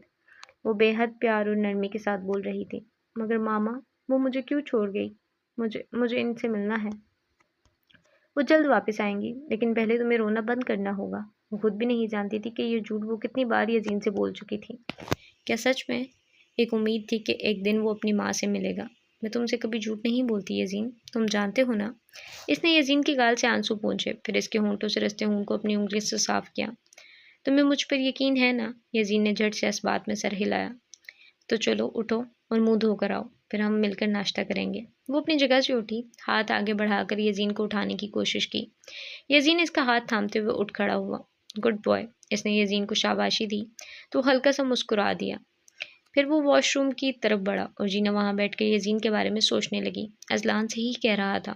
وہ بے حد پیار اور نرمی کے ساتھ بول رہی تھی۔ مگر ماما، وہ مجھے کیوں چھوڑ گئی؟ مجھے ان سے ملنا ہے۔ وہ جلد واپس آئیں گی، لیکن پہلے تمہیں رونا بند کرنا ہوگا۔ وہ خود بھی نہیں جانتی تھی کہ یہ جھوٹ وہ کتنی بار یزین سے بول چکی تھی۔ کیا سچ میں؟ ایک امید تھی کہ ایک دن وہ اپنی ماں سے ملے گا۔ میں تم سے کبھی جھوٹ نہیں بولتی یزین، تم جانتے ہو نا؟ اس نے یزین کی گال سے آنسو پونچھے، پھر اس کے ہونٹوں سے رستے ہونٹ کو اپنی انگلی سے صاف کیا۔ تمہیں مجھ پر یقین ہے نا؟ یزین نے جھٹ سے اس بات میں سر ہلایا۔ تو چلو اٹھو اور منہ دھو کر آؤ، پھر ہم مل کر ناشتہ کریں گے۔ وہ اپنی جگہ سے اٹھی، ہاتھ آگے بڑھا کر یزین کو اٹھانے کی کوشش کی۔ یزین اس کا ہاتھ تھامتے ہوئے اٹھ کھڑا ہوا۔ گڈ بوائے، اس نے یزین کو شاباشی دی تو ہلکا سا مسکرا دیا۔ پھر وہ واش روم کی طرف بڑھا اور جینا وہاں بیٹھ کر یزین کے بارے میں سوچنے لگی۔ اذلان صحیح کہہ رہا تھا،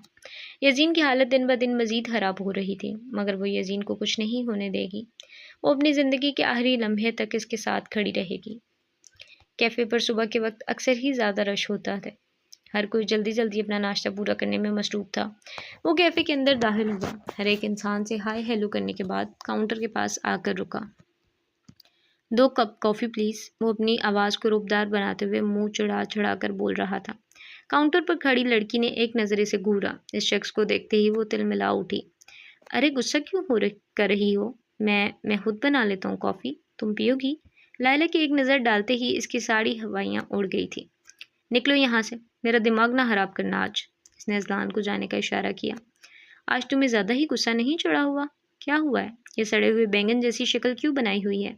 یزین کی حالت دن بدن مزید خراب ہو رہی تھی، مگر وہ یزین کو کچھ نہیں ہونے دے گی۔ وہ اپنی زندگی کے آخری لمحے تک اس کے ساتھ کھڑی رہے گی۔ کیفے پر صبح کے وقت اکثر ہی زیادہ رش ہوتا تھا، ہر کوئی جلدی جلدی اپنا ناشتہ پورا کرنے میں مصروف تھا۔ وہ کیفے کے اندر داخل ہوا، ہر ایک انسان سے ہائے ہیلو کرنے کے بعد کاؤنٹر کے پاس آ کر رکا۔ 2 کپ کافی پلیز، وہ اپنی آواز کو روبدار بناتے ہوئے منہ چڑھا چڑھا کر بول رہا تھا۔ کاؤنٹر پر کھڑی لڑکی نے ایک نظر سے گھورا، اس شخص کو دیکھتے ہی وہ تلملا اٹھی۔ ارے غصہ کیوں کر رہی ہو؟ میں خود بنا لیتا ہوں کافی، تم پیو گی؟ لائلہ کی ایک نظر ڈالتے ہی اس کی ساری ہوائیاں اڑ گئی تھی۔ نکلو یہاں سے، میرا دماغ نہ خراب کرنا آج۔ اس نے اذلان کو جانے کا اشارہ کیا۔ آج تمہیں زیادہ ہی غصہ نہیں چڑھا ہوا؟ کیا ہوا ہے؟ یہ سڑے ہوئے بینگن جیسی شکل کیوں بنائی ہوئی ہے؟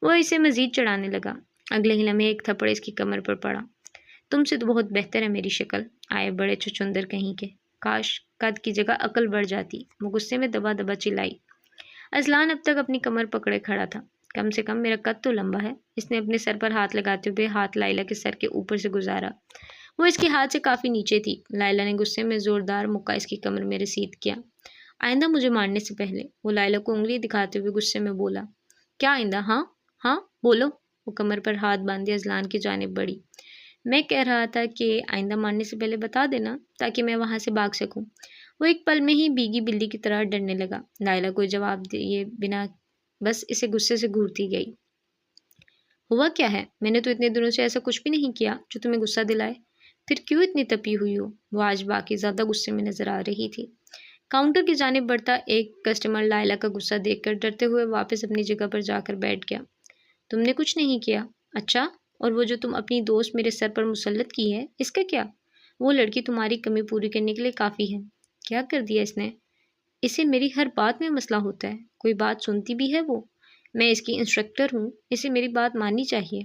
وہ اسے مزید چڑھانے لگا۔ اگلے ہی لمحے ایک تھپڑ اس کی کمر پر پڑا۔ تم سے تو بہت بہتر ہے میری شکل، آئے بڑے چھچندر کہیں کے، کاش قد کی جگہ عقل بڑھ جاتی۔ وہ غصے میں دبا دبا چلائی۔ اذلان اب تک اپنی کمر پکڑے کھڑا تھا۔ کم سے کم میرا قد تو لمبا ہے۔ اس نے اپنے سر پر ہاتھ لگاتے ہوئے ہاتھ لائلہ کے سر کے اوپر سے گزارا۔ وہ اس کے ہاتھ سے کافی نیچے تھی۔ لائلہ نے غصے میں زوردار مکہ اس کی کمر میں رسید کیا۔ آئندہ مجھے مارنے سے پہلے، وہ لائلہ کو انگلی دکھاتے ہوئے غصے میں بولا۔ کیا آئندہ؟ ہاں بولو۔ وہ کمر پر ہاتھ باندھے اذلان کی جانب بڑھی۔ میں کہہ رہا تھا کہ آئندہ مارنے سے پہلے بتا دینا تاکہ میں وہاں سے بھاگ سکوں۔ وہ ایک پل میں ہی بھیگی بلی کی طرح ڈرنے لگا۔ لائلہ کوئی جواب دیے بنا بس اسے غصے سے گھورتی گئی۔ ہوا کیا ہے؟ میں نے تو اتنے دنوں سے ایسا کچھ بھی نہیں کیا جو تمہیں غصہ دلائے، پھر کیوں اتنی تپی ہوئی ہو؟ وہ آج باقی زیادہ غصے میں نظر آ رہی تھی۔ کاؤنٹر کی جانب بڑھتا ایک کسٹمر لائلہ کا غصہ دیکھ کر ڈرتے ہوئے واپس اپنی جگہ پر جا کر بیٹھ گیا۔ تم نے کچھ نہیں کیا؟ اچھا، اور وہ جو تم اپنی دوست میرے سر پر مسلط کی ہے، اس کا کیا؟ وہ لڑکی تمہاری کمی پوری کرنے کے لیے کافی ہے۔ کیا کر دیا اس نے؟ اسے میری ہر بات میں مسئلہ ہوتا ہے، کوئی بات سنتی بھی ہے وہ؟ میں اس کی انسٹرکٹر ہوں، اسے میری بات ماننی چاہیے۔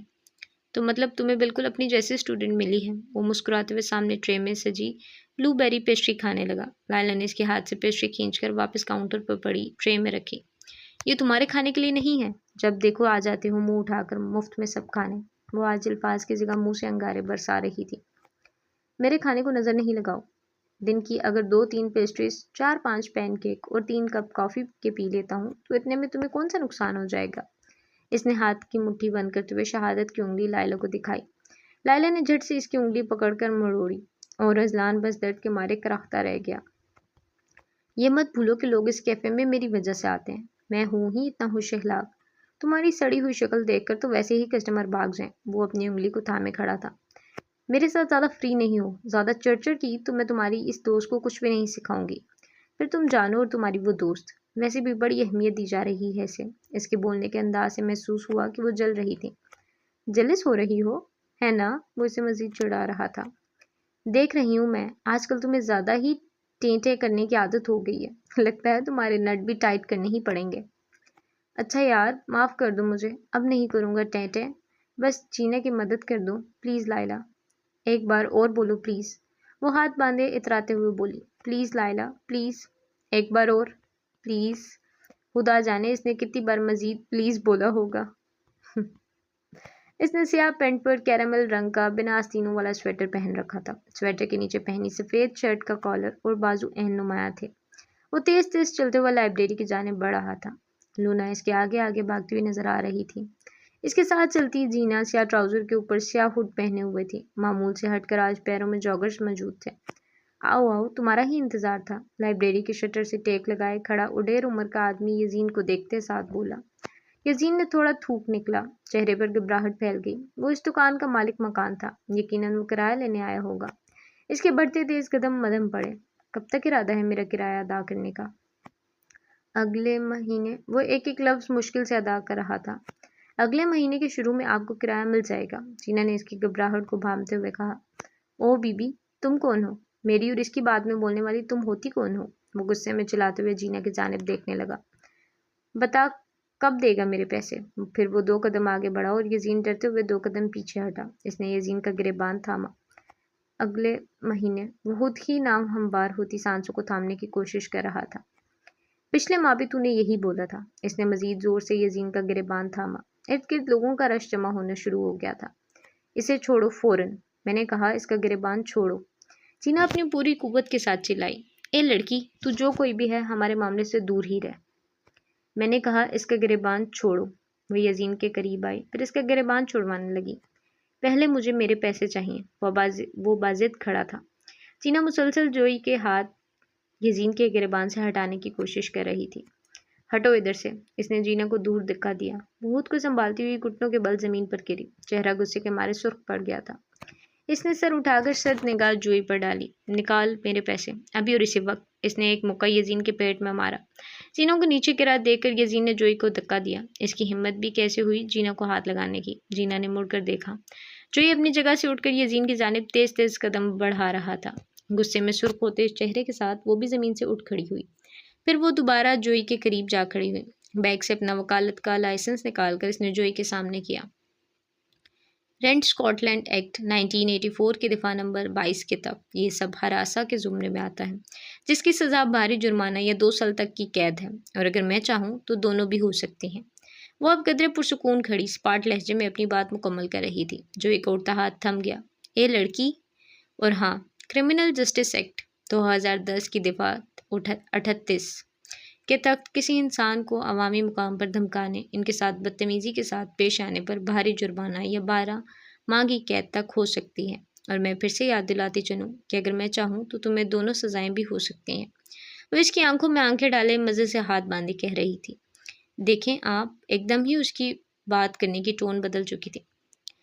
تو مطلب تمہیں بالکل اپنی جیسی اسٹوڈنٹ ملی ہے۔ وہ مسکراتے ہوئے سامنے ٹرے میں سجی بلو بیری پیسٹری کھانے لگا۔ لائلہ نے اس کے ہاتھ سے پیسٹری کھینچ کر واپس کاؤنٹر پر پڑی ٹرے میں رکھی۔ یہ تمہارے کھانے کے لیے نہیں ہے، جب دیکھو آ جاتے ہو منہ اٹھا کر مفت میں سب کھانے۔ وہ آج الفاظ کی جگہ منہ سے انگارے برسا رہی تھی۔ میرے کھانے کو نظر نہیں لگاؤ۔ دن کی اگر 2-3 پیسٹریز، 4-5 پین کیک اور 3 کپ کافی کے پی لیتا ہوں تو اتنے میں تمہیں کون سا نقصان ہو جائے گا؟ اس نے ہاتھ کی مٹھی بند کرتے ہوئے شہادت کی انگلی لائلہ کو دکھائی۔ لائلہ نے جھٹ سے اس کی انگلی پکڑ کر مروڑی اور اذلان بس درد کے مارے کراہتا رہ گیا۔ یہ مت بھولو کہ لوگ اس کیفے میں میری وجہ سے آتے ہیں، میں ہوں ہی اتنا ہوش اخلاق۔ تمہاری سڑی ہوئی شکل دیکھ کر تو ویسے ہی کسٹمر بھاگ جائیں۔ وہ اپنی انگلی کو تھامے کھڑا تھا۔ میرے ساتھ زیادہ فری نہیں ہو، زیادہ چڑچڑ کی تو میں تمہاری اس دوست کو کچھ بھی نہیں سکھاؤں گی۔ پھر تم جانو اور تمہاری وہ دوست، ویسے بھی بڑی اہمیت دی جا رہی ہے اسے۔ اس کے بولنے کے انداز سے محسوس ہوا کہ وہ جل رہی تھی۔ جلس ہو رہی ہو، ہے نا؟ وہ اسے مزید چڑھا رہا تھا۔ دیکھ رہی ہوں میں، آج کل تمہیں زیادہ ہی ٹینٹے کرنے کی عادت ہو گئی ہے، لگتا ہے تمہارے نٹ بھی ٹائٹ کرنے ہی پڑیں گے۔ اچھا یار معاف کر دو مجھے، اب نہیں کروں گا ٹینٹے، بس جینا کی مدد کر دو پلیز لائلا۔ ایک بار اور بولو پلیز، وہ ہاتھ باندھے اتراتے ہوئے بولی۔ پلیز لائلا پلیز، ایک بار اور پلیز۔ خدا جانے اس نے کتنی بار مزید پلیز بولا ہوگا۔ اس نے سیاہ پینٹ پر کیرامل رنگ کا بنا آستینوں والا سویٹر پہن رکھا تھا۔ سویٹر کے نیچے پہنی سفید شرٹ کا کالر اور بازو عین نمایاں تھے۔ وہ تیز تیز چلتے ہوئے لائبریری کی جانب بڑھ رہا تھا۔ لونا اس کے آگے آگے بھاگتی ہوئی نظر آ رہی تھی۔ اس کے ساتھ چلتی جینا سیاہ ٹراؤزر کے اوپر سیاہ ہوڈ پہنے ہوئے تھی۔ معمول سے ہٹ کر آج پیروں میں جاگرز موجود تھے۔ آؤ آؤ، تمہارا ہی انتظار تھا، لائبریری کے شٹر سے ٹیک لگائے کھڑا اڈیر عمر کا آدمی یزین کو دیکھتے ساتھ بولا۔ یزین نے تھوڑا تھوک نکلا، چہرے پر گھبراہٹ پھیل گئی۔ وہ اس دکان کا مالک مکان تھا، یقیناً وہ کرایہ لینے آیا ہوگا۔ اس کے بڑھتے تیز قدم مدھم پڑے۔ کب تک ارادہ ہے میرا کرایہ ادا کرنے کا؟ اگلے مہینے، وہ ایک ایک لفظ مشکل سے ادا کر رہا تھا۔ اگلے مہینے کے شروع میں آپ کو کرایہ مل جائے گا، جینا نے اس کی گھبراہٹ کو بھانپتے ہوئے کہا۔ او بی بی، تم کون ہو؟ میری اور اس کی بعد میں بولنے والی تم ہوتی کون ہو؟ وہ غصے میں چلاتے ہوئے جینا کی جانب دیکھنے لگا۔ بتا کب دے گا میرے پیسے؟ پھر وہ 2 قدم آگے بڑھا اور یزین ڈرتے ہوئے 2 قدم پیچھے ہٹا۔ اس نے یزین کا گریبان تھاما۔ اگلے مہینے، وہ خود ہی نام ہموار ہوتی سانسوں کو تھامنے کی کوشش کر رہا تھا۔ پچھلے ماہ بھی تو نے یہی بولا تھا۔ اس نے مزید زور سے یزین کا گریبان تھاما۔ ارد گرد لوگوں کا رش جمع ہونا شروع ہو گیا تھا۔ اسے چھوڑو فوراً، میں نے کہا اس کا گریبان چھوڑو۔ جینا اپنی پوری قوت کے ساتھ چلائی۔ اے لڑکی، تو جو کوئی بھی ہے ہمارے معاملے سے دور ہی رہ۔ میں نے کہا اس کا گریبان چھوڑو۔ وہ یزین کے قریب آئی، پھر اس کا گریبان چھڑوانے لگی۔ پہلے مجھے میرے پیسے چاہیے۔ وہ باضد کھڑا تھا۔ جینا مسلسل جوئی کے ہاتھ یزین کے گریبان سے ہٹانے کی کوشش کر رہی تھی۔ ہٹو ادھر سے، اس نے جینا کو دور دھکا دیا۔ وہ خود کو سنبھالتی ہوئی گھٹنوں کے بل زمین پر گری، چہرہ غصے کے مارے سرخ پڑ گیا تھا۔ اس نے سر اٹھا کر سرد نگاہ جوئی پر ڈالی۔ نکال میرے پیسے، ابھی اور اسی وقت۔ اس نے ایک مکہ یزین کے پیٹ میں مارا۔ جینا کو نیچے گرا دیکھ کر یزین نے جوئی کو دھکا دیا۔ اس کی ہمت بھی کیسے ہوئی جینا کو ہاتھ لگانے کی؟ جینا نے مڑ کر دیکھا۔ جوئی اپنی جگہ سے اٹھ کر یزین کی جانب تیز تیز قدم بڑھا رہا تھا۔ غصے میں سرخ ہوتے چہرے کے ساتھ وہ بھی زمین سے اٹھ کھڑی ہوئی۔ پھر وہ دوبارہ جوئی کے قریب جا کھڑی ہوئی۔ بیگ سے اپنا وکالت کا لائسنس نکال کر اس نے جوئی کے سامنے کیا۔ رینٹ اسکاٹ لینڈ ایکٹ 1984 کے دفعہ نمبر 22 کے تحت یہ سب ہراساں کے زمرے میں آتا ہے، جس کی سزا بھاری جرمانہ یا 2 سال تک کی قید ہے، اور اگر میں چاہوں تو دونوں بھی ہو سکتی ہیں۔ وہ اب قدرے پرسکون کھڑی سپاٹ لہجے میں اپنی بات مکمل کر رہی تھی۔ جو ایک اڑتا ہاتھ تھم گیا۔ اے لڑکی، اور ہاں، کرمنل جسٹس ایکٹ 2010 کی دفعہ 38 کے تحت کسی انسان کو عوامی مقام پر دھمکانے، ان کے ساتھ بدتمیزی کے ساتھ پیش آنے پر بھاری جرمانہ یا 12 ماہ کی قید تک ہو سکتی ہے۔ اور میں پھر سے یاد دلاتی چلوں کہ اگر میں چاہوں تو تمہیں دونوں سزائیں بھی ہو سکتی ہیں۔ وہ اس کی آنکھوں میں آنکھیں ڈالے مزے سے ہاتھ باندھے کہہ رہی تھی۔ دیکھیں آپ، ایک دم ہی اس کی بات کرنے کی ٹون بدل چکی تھی۔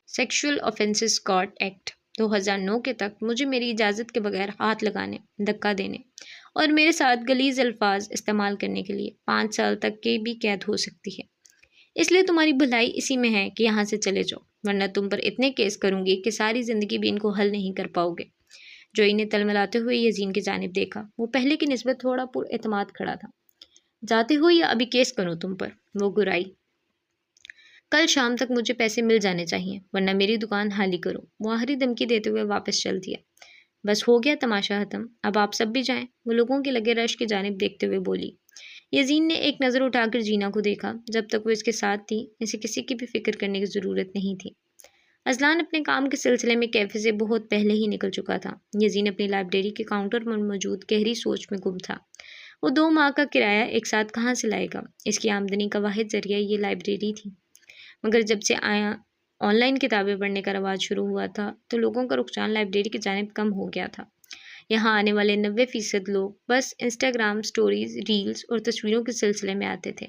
سیکشول آفینسز اسکاٹ ایکٹ 2009 کے تحت مجھے میری اجازت کے بغیر ہاتھ لگانے، دھکا دینے اور میرے ساتھ غلیظ الفاظ استعمال کرنے کے لیے 5 سال تک کی بھی قید ہو سکتی ہے۔ اس لیے تمہاری بھلائی اسی میں ہے کہ یہاں سے چلے جاؤ، ورنہ تم پر اتنے کیس کروں گی کہ ساری زندگی بھی ان کو حل نہیں کر پاؤ گے۔ جوئی نے تلملاتے ہوئے یزین کی جانب دیکھا۔ وہ پہلے کی نسبت تھوڑا پر اعتماد کھڑا تھا۔ جاتے ہو یا ابھی کیس کروں تم پر؟ وہ گرائی۔ کل شام تک مجھے پیسے مل جانے چاہیے، ورنہ میری دکان خالی کرو۔ وہ آخری دھمکی دیتے ہوئے واپس چل دیا۔ بس ہو گیا تماشا ختم، اب آپ سب بھی جائیں، وہ لوگوں کے لگے رش کی جانب دیکھتے ہوئے بولی۔ یزین نے ایک نظر اٹھا کر جینا کو دیکھا۔ جب تک وہ اس کے ساتھ تھی، اسے کسی کی بھی فکر کرنے کی ضرورت نہیں تھی۔ اذلان اپنے کام کے سلسلے میں کیفے سے بہت پہلے ہی نکل چکا تھا۔ یزین اپنی لائبریری کے کاؤنٹر پر موجود گہری سوچ میں گم تھا۔ وہ 2 ماہ کا کرایہ ایک ساتھ کہاں سے لائے گا؟ اس کی آمدنی کا واحد ذریعہ یہ لائبریری تھی، مگر جب سے آن لائن کتابیں پڑھنے کا رواج شروع ہوا تھا تو لوگوں کا رجحان لائبریری کی جانب کم ہو گیا تھا۔ یہاں آنے والے 90% لوگ بس انسٹاگرام سٹوریز، ریلز اور تصویروں کے سلسلے میں آتے تھے۔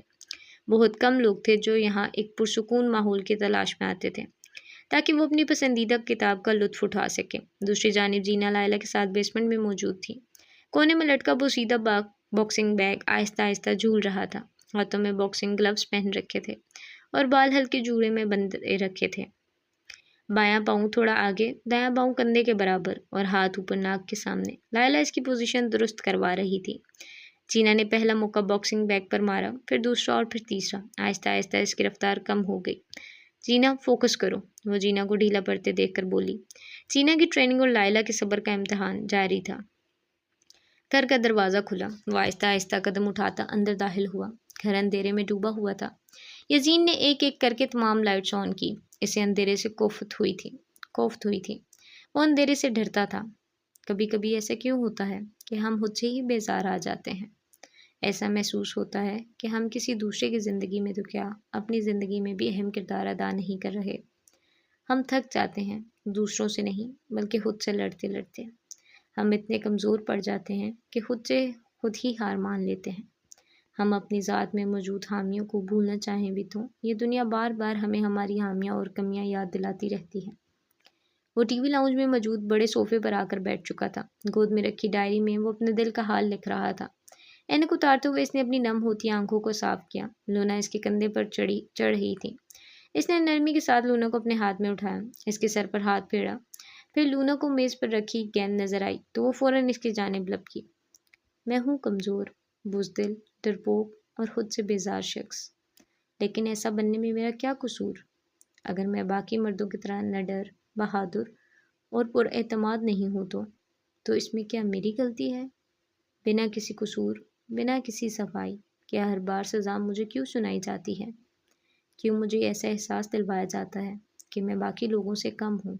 بہت کم لوگ تھے جو یہاں ایک پرسکون ماحول کی تلاش میں آتے تھے تاکہ وہ اپنی پسندیدہ کتاب کا لطف اٹھا سکیں۔ دوسری جانب جینا لائلہ کے ساتھ بیسمنٹ میں موجود تھی۔ کونے میں لٹکا بوسیدہ باکسنگ بیگ آہستہ آہستہ جھول رہا تھا۔ ہاتھوں میں باکسنگ گلوز پہن رکھے تھے اور بال ہلکے جوڑے میں بندھے رکھے تھے۔ بایاں پاؤں تھوڑا آگے، دایاں پاؤں کندھے کے برابر اور ہاتھ اوپر ناک کے سامنے۔ لائلہ اس کی پوزیشن درست کروا رہی تھی۔ چینا نے پہلا موقع باکسنگ بیگ پر مارا، پھر دوسرا اور پھر تیسرا۔ آہستہ آہستہ اس کی رفتار کم ہو گئی۔ چینا فوکس کرو، وہ جینا کو ڈھیلا پڑتے دیکھ کر بولی۔ چینا کی ٹریننگ اور لائلہ کے صبر کا امتحان جاری تھا۔ گھر کا دروازہ کھلا، وہ آہستہ آہستہ قدم اٹھاتا اندر داخل ہوا۔ گھر اندھیرے میں ڈوبا ہوا تھا۔ یزین نے ایک ایک کر کے تمام لائٹس آن کی۔ اسے اندھیرے سے کوفت ہوئی تھی۔ وہ اندھیرے سے ڈرتا تھا۔ کبھی کبھی ایسا کیوں ہوتا ہے کہ ہم خود سے ہی بیزار آ جاتے ہیں؟ ایسا محسوس ہوتا ہے کہ ہم کسی دوسرے کی زندگی میں تو کیا، اپنی زندگی میں بھی اہم کردار ادا نہیں کر رہے۔ ہم تھک جاتے ہیں، دوسروں سے نہیں بلکہ خود سے لڑتے لڑتے۔ ہم اتنے کمزور پڑ جاتے ہیں کہ خود ہی ہار مان لیتے ہیں۔ ہم اپنی ذات میں موجود خامیوں کو بھولنا چاہیں بھی تو یہ دنیا بار بار ہمیں ہماری خامیاں اور کمیاں یاد دلاتی رہتی ہے۔ وہ ٹی وی لاؤنج میں موجود بڑے صوفے پر آ کر بیٹھ چکا تھا۔ گود میں رکھی ڈائری میں وہ اپنے دل کا حال لکھ رہا تھا۔ اینک اتارتے ہوئے اس نے اپنی نم ہوتی آنکھوں کو صاف کیا۔ لونا اس کے کندھے پر چڑھ رہی تھی۔ اس نے نرمی کے ساتھ لونا کو اپنے ہاتھ میں اٹھایا، اس کے سر پر ہاتھ پھیرا۔ پھر لونا کو میز پر رکھی گیند نظر آئی تو وہ فوراً اس کی جانب لپکی کی۔ میں ہوں کمزور، بزدل، ڈرپوک اور خود سے بیزار شخص، لیکن ایسا بننے میں میرا کیا قصور؟ اگر میں باقی مردوں کی طرح نڈر، بہادر اور پر اعتماد نہیں ہوں تو اس میں کیا میری غلطی ہے؟ بنا کسی قصور، بنا کسی صفائی، کیا ہر بار سزا مجھے کیوں سنائی جاتی ہے؟ کیوں مجھے ایسا احساس دلوایا جاتا ہے کہ میں باقی لوگوں سے کم ہوں؟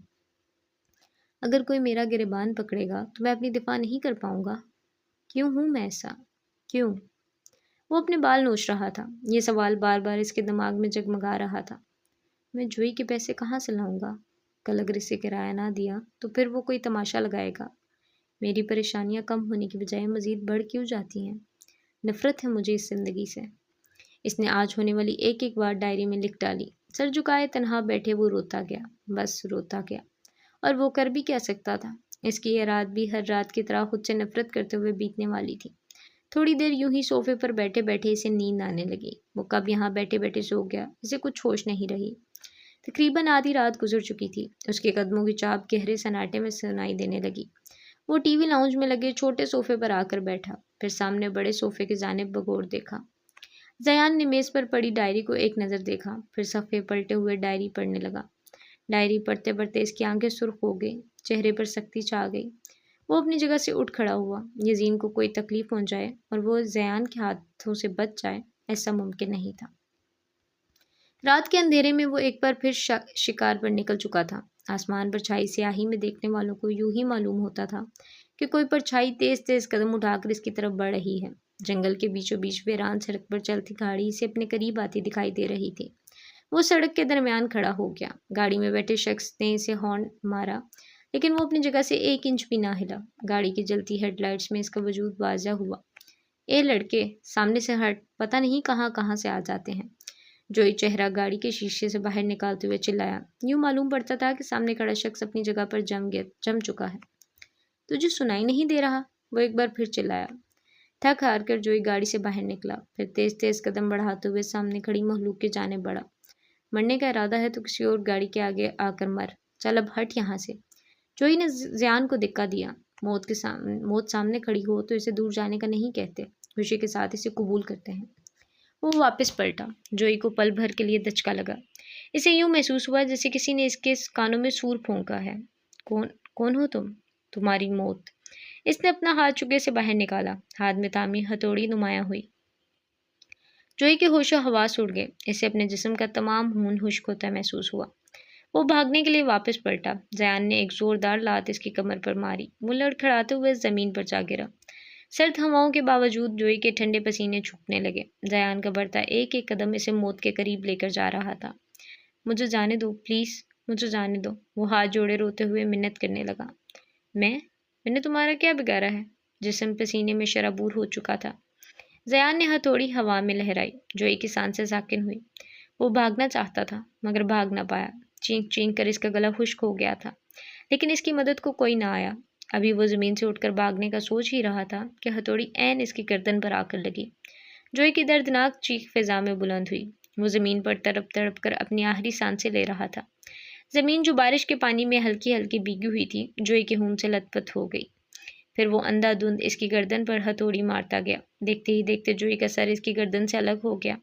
اگر کوئی میرا گریبان پکڑے گا تو میں اپنی دفاع نہیں کر پاؤں گا۔ کیوں ہوں میں ایسا؟ کیوں؟ وہ اپنے بال نوچ رہا تھا۔ یہ سوال بار بار اس کے دماغ میں جگمگا رہا تھا۔ میں جوئی کے پیسے کہاں سے لاؤں گا؟ کل اگر اسے کرایہ نہ دیا تو پھر وہ کوئی تماشا لگائے گا۔ میری پریشانیاں کم ہونے کی بجائے مزید بڑھ کیوں جاتی ہیں؟ نفرت ہے مجھے اس زندگی سے۔ اس نے آج ہونے والی ایک ایک بات ڈائری میں لکھ ڈالی۔ سر جھکائے تنہا بیٹھے وہ روتا گیا، بس روتا گیا۔ اور وہ کر بھی کیا سکتا تھا؟ اس کی یہ رات بھی ہر رات کی طرح خود سے نفرت کرتے ہوئے بیتنے والی تھی۔ تھوڑی دیر یوں ہی صوفے پر بیٹھے بیٹھے اسے نیند آنے لگی۔ وہ کب یہاں بیٹھے بیٹھے سو گیا، اسے کچھ ہوش نہیں رہی۔ تقریباً آدھی رات گزر چکی تھی۔ اس کے قدموں کی چاپ گہرے سناٹے میں سنائی دینے لگی۔ وہ ٹی وی لاؤنج میں لگے چھوٹے صوفے پر آ کر بیٹھا، پھر سامنے بڑے صوفے کی جانب بغور دیکھا۔ زیان نے میز پر پڑی ڈائری کو ایک نظر دیکھا، پھر صفحے پلٹے ہوئے ڈائری پڑھنے لگا۔ ڈائری پڑھتے پڑھتے اس کی آنکھیں سرخ ہو گئی، چہرے پر سختی چھا گئی۔ وہ اپنی جگہ سے اٹھ کھڑا ہوا۔ یزین کو کوئی تکلیف پہنچائے اور وہ زیان کے ہاتھوں سے بچ جائے، ایسا ممکن نہیں تھا۔ رات کے اندھیرے میں وہ ایک بار پھر شکار پر نکل چکا تھا۔ آسمان پر چھائی سیاہی میں دیکھنے والوں کو یوں ہی معلوم ہوتا تھا کہ کوئی پرچھائی تیز تیز قدم اٹھا کر اس کی طرف بڑھ رہی ہے۔ جنگل کے بیچوں بیچ ویران سڑک پر چلتی گاڑی اسے اپنے قریب آتی دکھائی دے رہی تھی۔ وہ سڑک کے درمیان کھڑا ہو گیا۔ گاڑی میں بیٹھے شخص نے اسے ہارن مارا، لیکن وہ اپنی جگہ سے ایک انچ بھی نہ ہلا۔ گاڑی کی جلتی ہیڈ لائٹس میں اس کا وجود واضح ہوا۔ اے لڑکے، سامنے سے ہٹ، پتہ نہیں کہاں سے آ جاتے ہیں۔ جوئی چہرہ گاڑی کے شیشے سے باہر نکالتے ہوئے چلایا۔ یوں معلوم پڑتا تھا کہ سامنے کھڑا شخص اپنی جگہ پر جم چکا ہے۔ تجھے سنائی نہیں دے رہا؟ وہ ایک بار پھر چلایا۔ تھک ہار کر جوئی گاڑی سے باہر نکلا، پھر تیز تیز قدم بڑھاتے ہوئے سامنے کھڑی مخلوق کی جانب بڑھا۔ مرنے کا ارادہ ہے تو کسی اور گاڑی کے آگے آ کر مر، چل اب ہٹ یہاں سے۔ جوئی نے زیان کو دھکا دیا۔ موت سامنے کھڑی ہو تو اسے دور جانے کا نہیں کہتے، خوشی کے ساتھ اسے قبول کرتے ہیں۔ وہ واپس پلٹا۔ جوئی کو پل بھر کے لیے دھچکا لگا۔ اسے یوں محسوس ہوا جیسے کسی نے اس کے کانوں میں سور پھونکا ہے۔ کون ہو تم؟ تمہاری موت۔ اس نے اپنا ہاتھ چگے سے باہر نکالا، ہاتھ میں تامی ہتھوڑی نمایاں ہوئی۔ جوئی کے ہوش و حواس اڑ گئے۔ اسے اپنے جسم کا تمام خون خشک ہوتا محسوس ہوا۔ وہ بھاگنے کے لیے واپس پلٹا۔ زیان نے ایک زوردار لات اس کی کمر پر ماری۔ وہ لڑکھڑاتے ہوئے زمین پر جا گرا۔ سرد ہواؤں کے باوجود جوئی کے ٹھنڈے پسینے چھوٹنے لگے۔ زیان کا بڑھتا ایک ایک قدم اسے موت کے قریب لے کر جا رہا تھا۔ مجھے جانے دو پلیز، مجھے جانے دو۔ وہ ہاتھ جوڑے روتے ہوئے منت کرنے لگا۔ میں نے تمہارا کیا بگاڑا ہے؟ جسم پسینے میں شرابور ہو چکا تھا۔ زیان نے ہتھوڑی ہوا میں لہرائی۔ جوئی کی سانسیں ساکن ہوئی۔ وہ بھاگنا چاہتا تھا مگر بھاگ نہ پایا۔ چینک چینک کر اس کا گلا خشک ہو گیا تھا، لیکن اس کی مدد کو کوئی نہ آیا۔ ابھی وہ زمین سے اٹھ کر بھاگنے کا سوچ ہی رہا تھا کہ ہتھوڑی عین اس کی گردن پر آ کر لگی۔ جوئی کی دردناک چیخ فضا میں بلند ہوئی۔ وہ زمین پر تڑپ تڑپ کر اپنی آخری سانسیں لے رہا تھا۔ زمین جو بارش کے پانی میں ہلکی ہلکی بھیگی ہوئی تھی، جوئی کے خون سے لت پت ہو گئی۔ پھر وہ اندھا دھند اس کی گردن پر ہتھوڑی مارتا گیا۔ دیکھتے ہی دیکھتے جوئی کا سر اس کی گردن سے الگ ہو گیا۔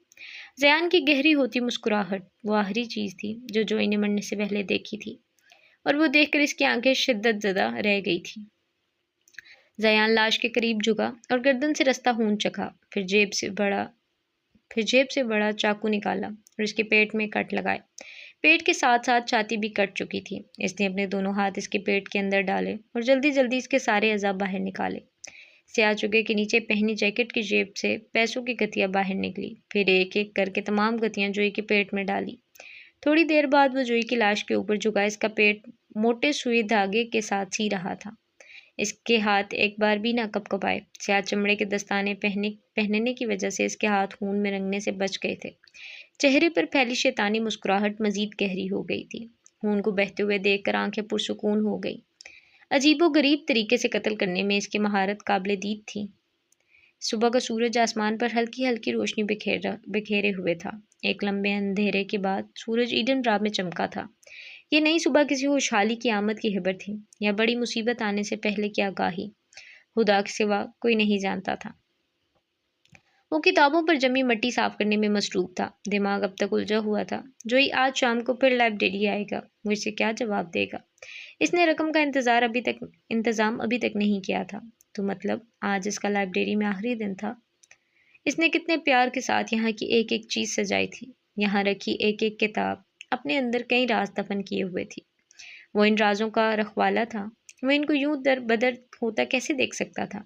زیان کی گہری ہوتی مسکراہٹ وہ آخری چیز تھی جو جوئی نے مرنے سے پہلے دیکھی تھی، اور وہ دیکھ کر اس کی آنکھیں شدت زدہ رہ گئی تھیں۔ زیان لاش کے قریب جھکا اور گردن سے رستا خون چکھا، پھر جیب سے بڑا چاقو نکالا اور اس کے پیٹ میں کٹ لگائے۔ پیٹ کے ساتھ ساتھ چھاتی بھی کٹ چکی تھی۔ اس نے اپنے دونوں ہاتھ اس کے پیٹ کے اندر ڈالے اور جلدی جلدی اس کے سارے اعضاء باہر نکالے۔ سیاہ چوگے کے نیچے پہنی جیکٹ کی جیب سے پیسوں کی گتھیاں باہر نکلی، پھر ایک ایک کر کے تمام گتھیاں جوئی کے پیٹ میں ڈالی۔ تھوڑی دیر بعد وہ جوئی کی لاش کے اوپر جھکا اس کا پیٹ موٹے سوئی دھاگے کے ساتھ سی رہا تھا۔ اس کے ہاتھ ایک بار بھی نہ کپکپائے۔ سیاہ چمڑے کے دستانے پہننے کی وجہ سے اس کے ہاتھ خون میں رنگنے سے بچ گئے تھے۔ چہرے پر پھیلی شیطانی مسکراہٹ مزید گہری ہو گئی تھی۔ خون کو بہتے ہوئے دیکھ کر آنکھیں پرسکون ہو گئی۔ عجیب و غریب طریقے سے قتل کرنے میں اس کی مہارت قابل دید تھی۔ صبح کا سورج آسمان پر ہلکی ہلکی روشنی بکھیرے ہوئے تھا۔ ایک لمبے اندھیرے کے بعد سورج ایڈن راہ میں چمکا تھا۔ یہ نئی صبح کسی خوشحالی کی آمد کی خبر تھی یا بڑی مصیبت آنے سے پہلے کی آگاہی، خدا کے سوا کوئی نہیں جانتا تھا۔ وہ کتابوں پر جمی مٹی صاف کرنے میں مصروف تھا۔ دماغ اب تک الجھا ہوا تھا۔ جوئی آج شام کو پھر لائبریری آئے گا، وہ اسے کیا جواب دے گا؟ اس نے رقم کا انتظام ابھی تک نہیں کیا تھا، تو مطلب آج اس کا لائبریری میں آخری دن تھا۔ اس نے کتنے پیار کے ساتھ یہاں کی ایک ایک چیز سجائی تھی، یہاں رکھی ایک ایک کتاب اپنے اندر کئی راز دفن کیے ہوئے تھی۔ وہ ان رازوں کا رکھوالا تھا، وہ ان کو یوں در بدر ہوتا کیسے دیکھ سکتا تھا؟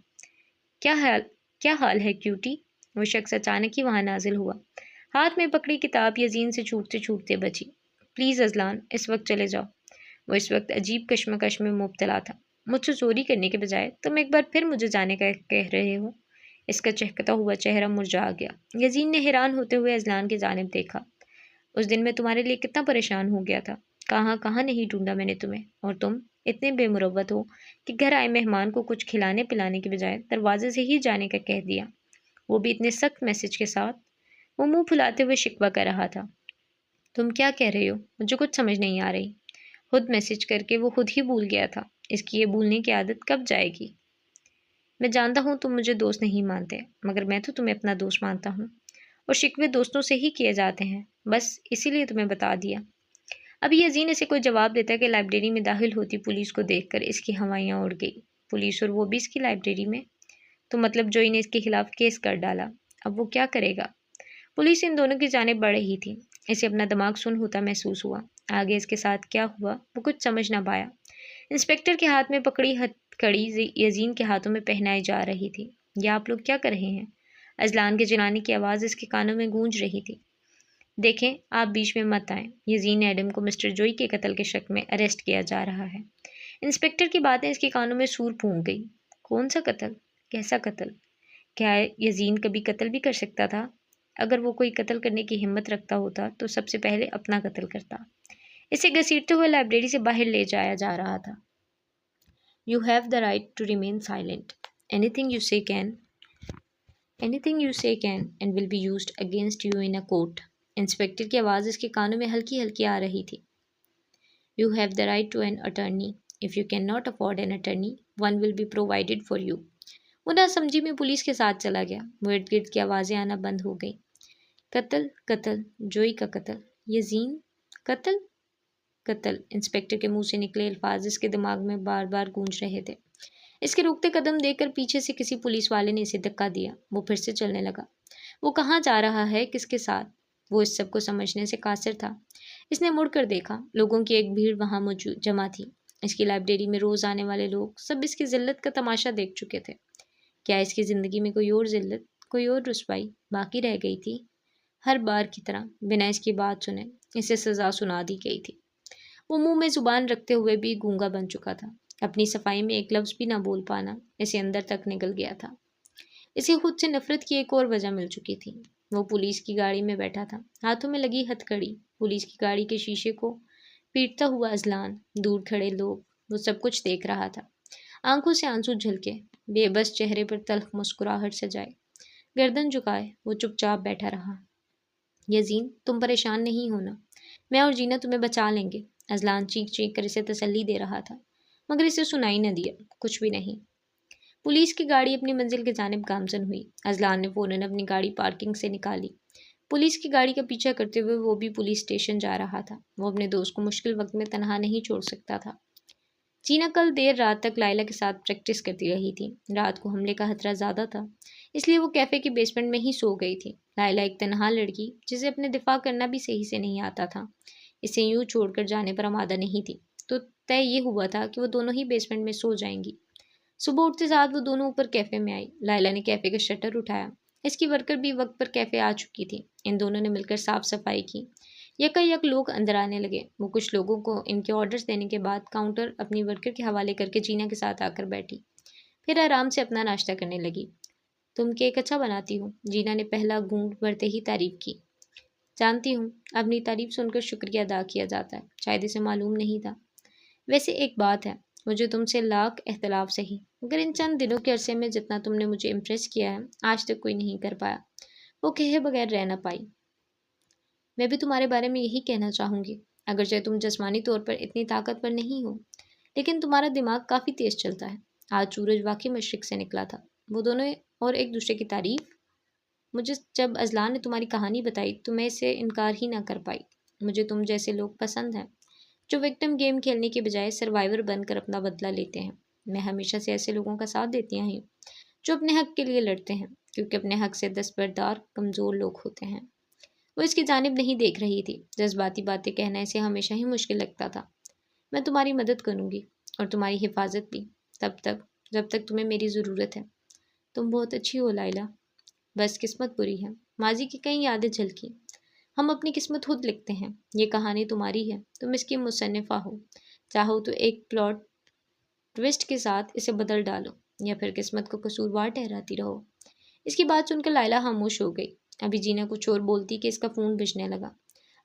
کیا حال ہے کیوٹی؟ وہ شخص اچانک ہی وہاں نازل ہوا۔ ہاتھ میں پکڑی کتاب یزین سے چھوٹتے چھوٹتے بچی۔ پلیز اذلان، اس وقت چلے جاؤ۔ وہ اس وقت عجیب کشمکش میں مبتلا تھا۔ مجھ سے چوری کرنے کے بجائے تم ایک بار پھر مجھے جانے کا کہہ رہے ہو؟ اس کا چہکتا ہوا چہرہ مرجھا گیا۔ یزین نے حیران ہوتے ہوئے اذلان کی جانب دیکھا۔ اس دن میں تمہارے لیے کتنا پریشان ہو گیا تھا، کہاں کہاں نہیں ڈھونڈا میں نے تمہیں، اور تم اتنے بے مروت ہو کہ گھر آئے مہمان کو کچھ کھلانے پلانے کے بجائے دروازے سے ہی جانے کا کہہ دیا، وہ بھی اتنے سخت میسج کے ساتھ۔ وہ منہ پھلاتے ہوئے شکوہ کر رہا تھا۔ تم کیا کہہ رہے ہو؟ مجھے کچھ سمجھ نہیں آ رہی۔ خود میسج کر کے وہ خود ہی بھول گیا تھا۔ اس کی یہ بھولنے کی عادت کب جائے گی؟ میں جانتا ہوں تم مجھے دوست نہیں مانتے، مگر میں تو تمہیں اپنا دوست مانتا ہوں، اور شکوے دوستوں سے ہی کیے جاتے ہیں، بس اسی لیے تمہیں بتا دیا۔ ابھی یزین اسے کوئی جواب دیتا کہ لائبریری میں داخل ہوتی پولیس کو دیکھ کر اس کی ہوائیاں اڑ گئی۔ پولیس اور وہ بھی اس کی لائبریری میں؟ تو مطلب جوئی نے اس کے خلاف کیس کر ڈالا۔ اب وہ کیا کرے گا؟ پولیس ان دونوں کی جانب بڑھ رہی تھی۔ اسے اپنا دماغ سن ہوتا محسوس ہوا۔ آگے اس کے ساتھ کیا ہوا وہ کچھ سمجھ نہ پایا۔ انسپکٹر کے ہاتھ میں پکڑی ہتھکڑی یزین کے ہاتھوں میں پہنائی جا رہی تھی۔ یہ آپ لوگ کیا کر رہے ہیں؟ اذلان کے جنانے کی آواز اس کے کانوں میں گونج رہی تھی۔ دیکھیں، آپ بیچ میں مت آئیں۔ یزین ایڈم کو مسٹر جوئی کے قتل کے شک میں اریسٹ کیا جا رہا ہے۔ انسپکٹر کی باتیں اس کے کانوں میں سور پھونک گئی۔ کون سا قتل؟ کیسا قتل؟ کیا یزین کبھی قتل بھی کر سکتا تھا؟ اگر وہ کوئی قتل کرنے کی ہمت رکھتا ہوتا تو سب سے پہلے اپنا قتل کرتا۔ اسے گھسیٹتے ہوئے لائبریری سے باہر لے جایا جا رہا تھا۔ You have the right to remain silent. Anything you say can and will be used against you in a court. Inspector کی آواز اس کے کانوں میں ہلکی ہلکی آ رہی تھی۔ You have the right to an attorney. If you cannot afford an attorney, one will be provided for you. وہ ناسمجھی میں پولیس کے ساتھ چلا گیا۔ وہ ارد گرد کی آوازیں آنا بند ہو گئی۔ قتل، جوئی کا قتل، یزین، قتل۔ انسپکٹر کے منہ سے نکلے الفاظ اس کے دماغ میں بار بار گونج رہے تھے۔ اس کے رکتے قدم دیکھ کر پیچھے سے کسی پولیس والے نے اسے دھکا دیا۔ وہ پھر سے چلنے لگا۔ وہ کہاں جا رہا ہے، کس کے ساتھ؟ وہ اس سب کو سمجھنے سے قاصر تھا۔ اس نے مڑ کر دیکھا۔ لوگوں کی ایک بھیڑ وہاں جمع تھی۔ اس کی لائبریری میں روز آنے والے لوگ سب اس کی ذلت کا تماشا دیکھ چکے تھے۔ کیا اس کی زندگی میں کوئی اور ذلت، کوئی اور رسوائی باقی رہ گئی تھی؟ ہر بار کی طرح بنا اس کی بات سنے اسے سزا سنا دی گئی تھی۔ وہ منہ میں زبان رکھتے ہوئے بھی گونگا بن چکا تھا۔ اپنی صفائی میں ایک لفظ بھی نہ بول پانا اسے اندر تک نگل گیا تھا۔ اسے خود سے نفرت کی ایک اور وجہ مل چکی تھی۔ وہ پولیس کی گاڑی میں بیٹھا تھا، ہاتھوں میں لگی ہتھکڑی، پولیس کی گاڑی کے شیشے کو پیٹتا ہوا اذلان، دور کھڑے لوگ، وہ سب کچھ دیکھ رہا تھا۔ آنکھوں سے آنسو جھلکے، بے بس چہرے پر تلخ مسکراہٹ سجائے، گردن جھکائے وہ چپ چاپ بیٹھا رہا۔ یزین، تم پریشان نہیں ہونا، میں اور جینا تمہیں بچا لیں گے۔ اذلان چیخ چیخ کر اسے تسلی دے رہا تھا، مگر اسے سنائی نہ دیا، کچھ بھی نہیں۔ پولیس کی گاڑی اپنی منزل کی جانب گامزن ہوئی۔ اذلان نے فوراً اپنی گاڑی پارکنگ سے نکالی۔ پولیس کی گاڑی کا پیچھا کرتے ہوئے وہ بھی پولیس اسٹیشن جا رہا تھا۔ وہ اپنے دوست کو مشکل وقت میں تنہا نہیں چھوڑ سکتا تھا۔ جینا کل دیر رات تک لائلہ کے ساتھ پریکٹس کرتی رہی تھی۔ رات کو حملے کا خطرہ زیادہ تھا، اس لیے وہ کیفے کے بیسمنٹ میں ہی سو گئی تھی۔ لائلہ ایک تنہا لڑکی جسے اپنے دفاع کرنا بھی صحیح سے نہیں آتا تھا، اسے یوں چھوڑ کر جانے پر آمادہ نہیں تھی، تو طے یہ ہوا تھا کہ وہ دونوں ہی بیسمنٹ میں سو جائیں گی۔ صبح اٹھتے ساتھ وہ دونوں اوپر کیفے میں آئی۔ لائلہ نے کیفے کا شٹر اٹھایا۔ اس کی ورکر بھی وقت پر کیفے آ چکی تھی۔ ان دونوں نے مل کر صاف صفائی کی۔ یکا یک لوگ اندر آنے لگے۔ وہ کچھ لوگوں کو ان کے آرڈرز دینے کے بعد کاؤنٹر اپنی ورکر کے حوالے کر کے جینا کے ساتھ آ کر بیٹھی، پھر آرام سے اپنا ناشتہ کرنے لگی۔ تم کیک اچھا بناتی ہو، جینا نے پہلا گھونٹ بھرتے ہی تعریف کی۔ جانتی ہوں، اپنی تعریف سن کر شکریہ ادا کیا جاتا ہے، شاید اسے معلوم نہیں تھا۔ ویسے ایک بات ہے، مجھے تم سے لاکھ اختلاف سہی، مگر ان چند دنوں کے عرصے میں جتنا تم نے مجھے امپریس کیا ہے آج تک کوئی نہیں کر پایا۔ وہ کہے بغیر رہ نہ پائی۔ میں بھی تمہارے بارے میں یہی کہنا چاہوں گی، اگرچہ تم جسمانی طور پر اتنی طاقتور نہیں ہو، لیکن تمہارا دماغ کافی تیز چلتا ہے۔ آج سورج واقعی مشرق سے نکلا تھا۔ وہ دونوں اور ایک دوسرے کی تعریف۔ مجھے جب اذلان نے تمہاری کہانی بتائی تو میں اسے انکار ہی نہ کر پائی۔ مجھے تم جیسے لوگ پسند ہیں جو وکٹم گیم کھیلنے کے بجائے سروائیور بن کر اپنا بدلہ لیتے ہیں۔ میں ہمیشہ سے ایسے لوگوں کا ساتھ دیتی آئی ہوں جو اپنے حق کے لیے لڑتے ہیں، کیونکہ اپنے حق سے دستبردار کمزور لوگ ہوتے ہیں۔ وہ اس کی جانب نہیں دیکھ رہی تھی۔ جذباتی باتیں کہنا اسے ہمیشہ ہی مشکل لگتا تھا۔ میں تمہاری مدد کروں گی اور تمہاری حفاظت بھی، جب تک تمہیں میری ضرورت ہے۔ تم بہت اچھی ہو لائلہ، بس قسمت بری ہے۔ ماضی کی کئی یادیں جھلکی۔ ہم اپنی قسمت خود لکھتے ہیں۔ یہ کہانی تمہاری ہے، تم اس کی مصنفہ ہو۔ چاہو تو ایک پلاٹ ٹوسٹ کے ساتھ اسے بدل ڈالو، یا پھر قسمت کو قصوروار ٹھہراتی رہو۔ اس کی بات سن کر لائلہ خاموش ہو گئی۔ ابھی جینا کچھ اور بولتی کہ اس کا فون بجنے لگا۔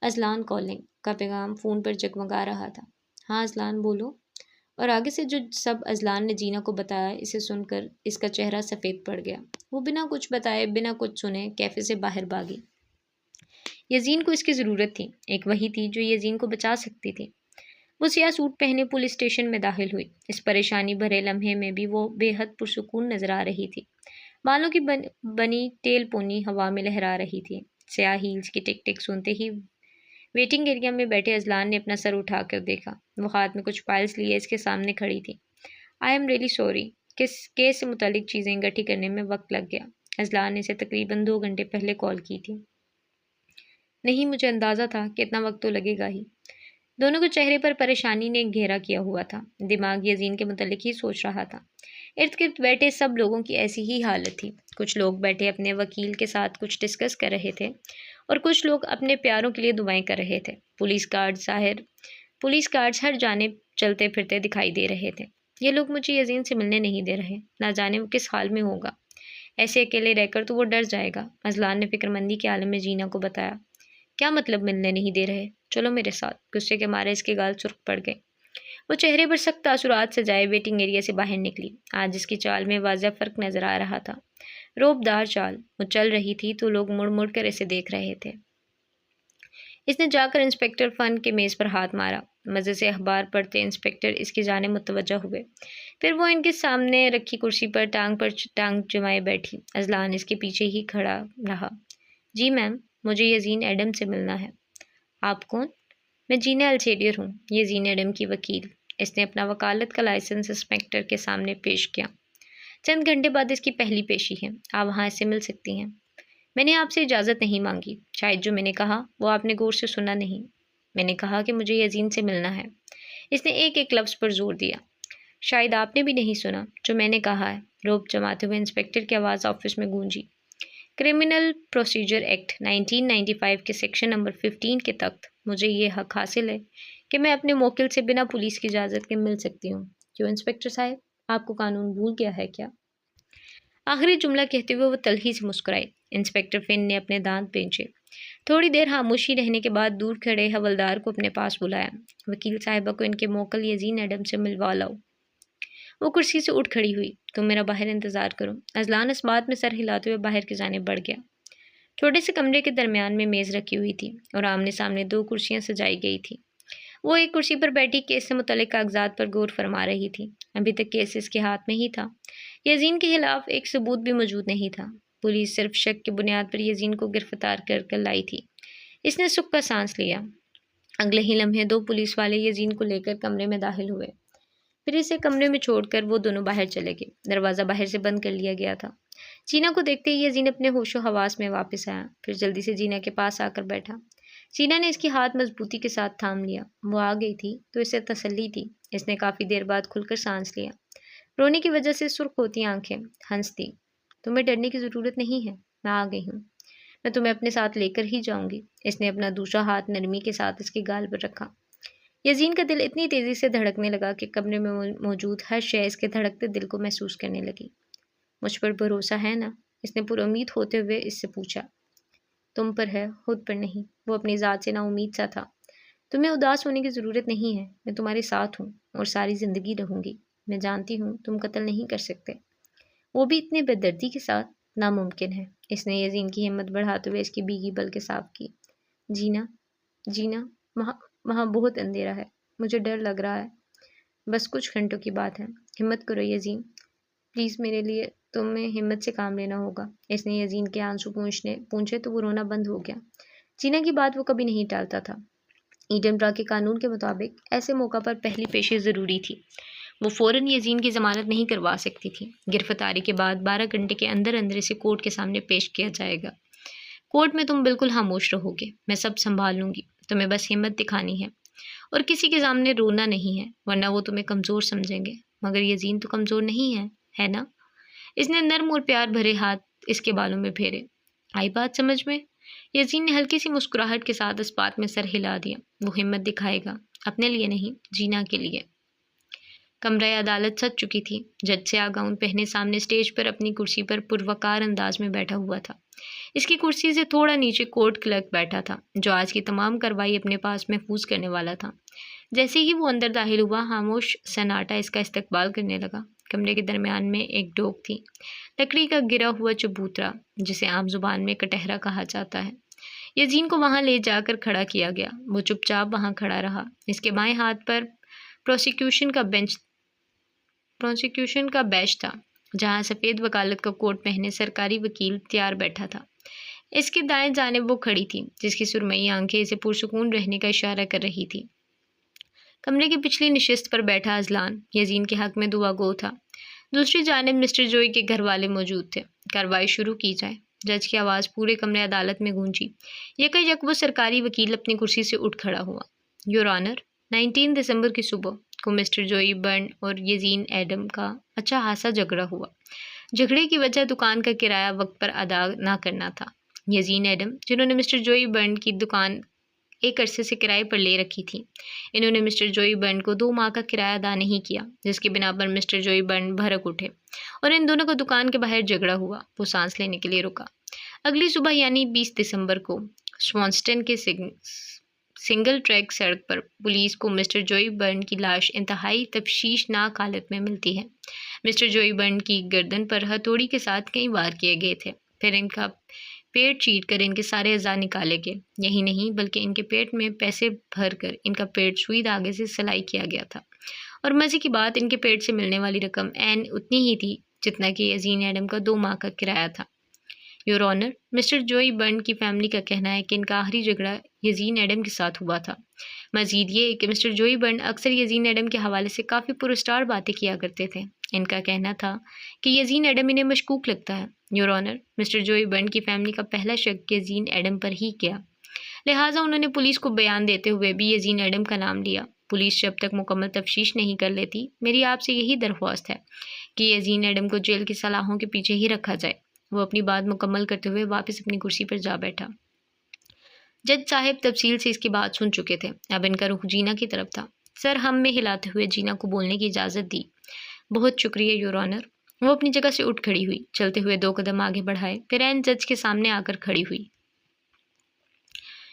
اذلان کالنگ کا پیغام فون پر جگمگا رہا تھا۔ ہاں اذلان بولو۔ اور آگے سے جو سب اذلان نے جینا کو بتایا، اسے سن کر اس کا چہرہ سفید پڑ گیا۔ وہ بنا کچھ بتائے، بنا کچھ سنے کیفے سے باہر بھاگی۔ یزین کو اس کی ضرورت تھی، ایک وہی تھی جو یزین کو بچا سکتی تھی۔ وہ سیاہ سوٹ پہنے پولیس اسٹیشن میں داخل ہوئی۔ اس پریشانی بھرے لمحے میں بھی وہ بے حد پرسکون نظر آ رہی تھی۔ بالوں کی بنی ٹیل پونی ہوا میں لہرا رہی تھی۔ سیاہ ہیلز کی ٹک ٹک سنتے ہی ویٹنگ ایریا میں بیٹھے اذلان نے اپنا سر اٹھا کر دیکھا۔ وہ ہاتھ میں کچھ فائلز لیے اس کے سامنے کھڑی تھی۔ I am really sorry, case سے متعلق چیزیں اکٹھی کرنے میں وقت لگ گیا۔ اذلان نے اسے تقریباً 2 گھنٹے پہلے کال کی تھی۔ نہیں، مجھے اندازہ تھا کہ اتنا وقت تو لگے گا ہی۔ دونوں کے چہرے پر پریشانی نے گھیرا کیا ہوا تھا۔ دماغ یزین کے متعلق ہی سوچ رہا تھا۔ ارد گرد بیٹھے سب لوگوں کی ایسی ہی حالت تھی۔ کچھ لوگ بیٹھے اپنے وکیل کے ساتھ کچھ ڈسکس کر رہے تھے اور کچھ لوگ اپنے پیاروں کے لیے دعائیں کر رہے تھے۔ پولیس گارڈز ہر جانب چلتے پھرتے دکھائی دے رہے تھے۔ یہ لوگ مجھے یزین سے ملنے نہیں دے رہے، نہ جانے وہ کس حال میں ہوگا۔ ایسے اکیلے رہ کر تو وہ ڈر جائے گا۔ اذلان نے فکر مندی کے عالم میں جینا کو بتایا۔ کیا مطلب ملنے نہیں دے رہے؟ چلو میرے ساتھ۔ غصے کے مارے اس کے گال سرخ پڑ گئے۔ وہ چہرے پر سخت تاثرات سے جائے ویٹنگ ایریا سے باہر نکلی۔ آج اس کی چال میں واضح فرق نظر آ رہا تھا۔ روب دار چال۔ وہ چل رہی تھی تو لوگ مڑ مڑ کر اسے دیکھ رہے تھے۔ اس نے جا کر انسپکٹر فن کے میز پر ہاتھ مارا۔ مزے سے اخبار پڑھتے انسپکٹر اس کی جانب متوجہ ہوئے۔ پھر وہ ان کے سامنے رکھی کرسی پر ٹانگ جمائے بیٹھی۔ اذلان اس کے پیچھے ہی کھڑا رہا۔ جی میم، مجھے یزین ایڈم سے ملنا ہے۔ آپ کون؟ میں جینا السیڈیر ہوں، یزین ایڈم کی وکیل۔ اس نے اپنا وکالت کا لائسنس انسپکٹر کے سامنے پیش کیا۔ چند گھنٹے بعد اس کی پہلی پیشی ہے، آپ وہاں اس سے مل سکتی ہیں۔ میں نے آپ سے اجازت نہیں مانگی، شاید جو میں نے کہا وہ آپ نے غور سے سنا نہیں۔ میں نے کہا کہ مجھے یزین سے ملنا ہے۔ اس نے ایک ایک لفظ پر زور دیا۔ شاید آپ نے بھی نہیں سنا جو میں نے کہا ہے، روب جماتے ہوئے انسپکٹر کی آواز آفس میں گونجی۔ کرمنل پروسیجر ایکٹ 1995 کے سیکشن نمبر 15 کے تحت مجھے یہ حق حاصل ہے کہ میں اپنے موکل سے بنا پولیس کی اجازت کے مل سکتی ہوں۔ کیوں انسپکٹر صاحب، آپ کو قانون بھول گیا ہے کیا؟ آخری جملہ کہتے ہوئے وہ تلخی سے مسکرائی۔ انسپکٹر فن نے اپنے دانت پینچے۔ تھوڑی دیر خاموشی رہنے کے بعد دور کھڑے حوالدار کو اپنے پاس بلایا۔ وکیل صاحبہ کو ان کے موکل یزین ایڈم سے ملوا لاؤ۔ وہ کرسی سے اٹھ کھڑی ہوئی۔ تم میرا باہر انتظار کرو۔ اذلان اس بات میں سر ہلاتے ہوئے باہر کی جانب بڑھ گیا۔ چھوٹے سے کمرے کے درمیان میں میز رکھی ہوئی تھی اور آمنے سامنے 2 کرسیاں سجائی گئی تھی۔ وہ ایک کرسی پر بیٹھی کیس سے متعلق کاغذات پر غور فرما رہی تھی۔ ابھی تک کیس اس کے ہاتھ میں ہی تھا۔ یزین کے خلاف ایک ثبوت بھی موجود نہیں تھا۔ پولیس صرف شک کی بنیاد پر یزین کو گرفتار کر لائی تھی۔ اس نے سکھ کا سانس لیا۔ اگلے ہی لمحے 2 پولیس والے یزین کو لے کر کمرے میں داخل ہوئے، پھر اسے کمرے میں چھوڑ کر وہ دونوں باہر چلے گئے۔ دروازہ باہر سے بند کر لیا گیا تھا۔ جینا کو دیکھتے ہی یزین اپنے ہوش و حواس میں واپس آیا، پھر جلدی سے جینا کے پاس آ کر بیٹھا۔ جینا نے اس کی ہاتھ مضبوطی کے ساتھ تھام لیا۔ وہ آ گئی تھی تو اسے تسلی تھی۔ اس نے کافی دیر بعد کھل کر سانس لیا۔ رونے کی وجہ سے سرخ ہوتی آنکھیں، ہنس دی۔ تمہیں ڈرنے کی ضرورت نہیں ہے، میں آ گئی ہوں۔ میں تمہیں اپنے ساتھ لے کر ہی جاؤں گی۔ اس نے اپنا دوسرا ہاتھ نرمی کے ساتھ اس کی گال پر رکھا۔ یزین کا دل اتنی تیزی سے دھڑکنے لگا کہ کمرے میں موجود ہر شے اس کے دھڑکتے دل کو محسوس کرنے لگی۔ مجھ پر بھروسہ ہے نا؟ اس نے پر امید ہوتے ہوئے اس سے پوچھا۔ تم پر ہے، خود پر نہیں۔ وہ اپنی ذات سے نا امید سا تھا۔ تمہیں اداس ہونے کی ضرورت نہیں ہے، میں تمہارے ساتھ ہوں اور ساری زندگی رہوں گی۔ میں جانتی ہوں تم قتل نہیں کر سکتے، وہ بھی اتنے بے دردی کے ساتھ، ناممکن ہے۔ اس نے یزین کی ہمت بڑھاتے ہوئے اس کی بھیگی بلکہ صاف کی۔ جینا، وہاں بہت اندھیرا ہے، مجھے ڈر لگ رہا ہے۔ بس کچھ گھنٹوں کی بات ہے، ہمت کرو یزین، پلیز میرے لیے تمہیں ہمت سے کام لینا ہوگا۔ اس نے یزین کے آنسو پونچھے تو وہ رونا بند ہو گیا۔ جینا کی بات وہ کبھی نہیں ٹالتا تھا۔ ایڈنبرا کے قانون کے مطابق ایسے موقع پر پہلی پیشی ضروری تھی۔ وہ فوراً یزین کی ضمانت نہیں کروا سکتی تھی۔ گرفتاری کے بعد 12 گھنٹے کے اندر اسے کورٹ کے سامنے پیش کیا جائے گا۔ کورٹ میں تم بالکل خاموش رہو گے، میں سب سنبھال لوں گی۔ تمہیں بس ہمت دکھانی ہے اور کسی کے سامنے رونا نہیں ہے، ورنہ وہ تمہیں کمزور سمجھیں گے۔ مگر یزین تو کمزور نہیں ہے نا؟ اس نے نرم اور پیار بھرے ہاتھ اس کے بالوں میں پھیرے۔ آئی بات سمجھ میں؟ یزین نے ہلکی سی مسکراہٹ کے ساتھ اس بات میں سر ہلا دیا۔ وہ ہمت دکھائے گا، اپنے لیے نہیں، جینا کے لیے۔ کمرہ عدالت سج چکی تھی۔ جج سے گاؤن پہنے سامنے اسٹیج پر اپنی کرسی پر پروقار انداز میں بیٹھا ہوا تھا۔ اس کی کرسی سے تھوڑا نیچے کورٹ کلرک بیٹھا تھا، جو آج کی تمام کارروائی اپنے پاس محفوظ کرنے والا تھا۔ جیسے ہی وہ اندر داخل ہوا، خاموش سناٹا اس کا استقبال کرنے لگا۔ کمرے کے درمیان میں ایک ڈوک تھی، لکڑی کا گرا ہوا چبوترا، جسے عام زبان میں کٹہرا کہا جاتا ہے۔ یزین کو وہاں لے جا کر کھڑا کیا گیا۔ وہ چپ چاپ وہاں کھڑا رہا۔ اس کے بائیں ہاتھ پر پروسیکیوشن کا بیچ تھا، جہاں سفید وکالت کا کوٹ پہنے سرکاری وکیل تیار بیٹھا تھا۔ اس کے دائیں جانب وہ کھڑی تھی، جس کی سرمئی آنکھیں اسے پرسکون رہنے کا اشارہ کر رہی تھی۔ کمرے کی پچھلی نشست پر بیٹھا اذلان یزین کے حق میں دعا گو تھا۔ دوسری جانب مسٹر جوئی کے گھر والے موجود تھے۔ کارروائی شروع کی جائے۔ جج کی آواز پورے کمرے عدالت میں گونجی۔ یک وہ سرکاری وکیل اپنی کرسی سے اٹھ کھڑا ہوا۔ یور آنر، 19 دسمبر کی صبح کو مسٹر جوئی برن اور یزین ایڈم کا اچھا خاصا جھگڑا ہوا۔ جھگڑے کی وجہ دکان کا کرایہ وقت پر ادا نہ کرنا تھا۔ یزین ایڈم، جنہوں نے مسٹر جوئی برن کی دکان ایک عرصے سے کرائے پر لے رکھی تھی، انہوں نے مسٹر جوئی برن کو 2 ماہ کا کرایہ ادا نہیں کیا، جس کی بنا پر مسٹر جوئی برن بھڑک اٹھے اور ان دونوں کا دکان کے باہر جھگڑا ہوا۔ وہ سانس لینے کے لیے رکا۔ اگلی صبح یعنی 20 دسمبر کو سوانسٹن کے سنگل ٹریک سڑک پر پولیس کو مسٹر جوئی برن کی لاش انتہائی تشویشناک حالت میں ملتی ہے۔ مسٹر جوئی برن کی گردن پر ہتھوڑی کے ساتھ کئی وار کیے گئے تھے، پھر ان کا پیٹ چیٹ کر ان کے سارے اعضاء نکالے گئے۔ یہی نہیں بلکہ ان کے پیٹ میں پیسے بھر کر ان کا پیٹ سوئی دھاگے سے سلائی کیا گیا تھا، اور مزے کی بات ان کے پیٹ سے ملنے والی رقم عین اتنی ہی تھی جتنا کہ یزین ایڈم کا 2 ماہ کا کرایہ تھا۔ یور آنر، مسٹر جوئی برن کی فیملی کا کہنا ہے کہ ان کا آخری جھگڑا یزین ایڈم کے ساتھ ہوا تھا۔ مزید یہ کہ مسٹر جوئی برن اکثر یزین ایڈم کے حوالے سے کافی پراسرار باتیں کیا کرتے تھے۔ ان کا کہنا تھا کہ یزین ایڈم انہیں مشکوک لگتا ہے۔ یور آنر، مسٹر جوئی برن کی فیملی کا پہلا شک یزین ایڈم پر ہی کیا، لہٰذا انہوں نے پولیس کو بیان دیتے ہوئے بھی یزین ایڈم کا نام لیا۔ پولیس جب تک مکمل تفتیش نہیں کر لیتی، میری آپ سے یہی درخواست ہے کہ یزین ایڈم کو جیل کی سلاخوں کے پیچھے ہی رکھا جائے۔ وہ اپنی بات مکمل کرتے ہوئے واپس اپنی کرسی پر جا بیٹھا۔ جج صاحب تفصیل سے اس کی بات سن چکے تھے۔ اب ان کا رخ جینا کی طرف تھا۔ سر ہم میں ہلاتے ہوئے جینا کو بولنے کی اجازت دی۔ بہت شکریہ یور آنر۔ وہ اپنی جگہ سے اٹھ کھڑی ہوئی، چلتے ہوئے 2 قدم آگے بڑھائے، پھر عین جج کے سامنے آ کر کھڑی ہوئی۔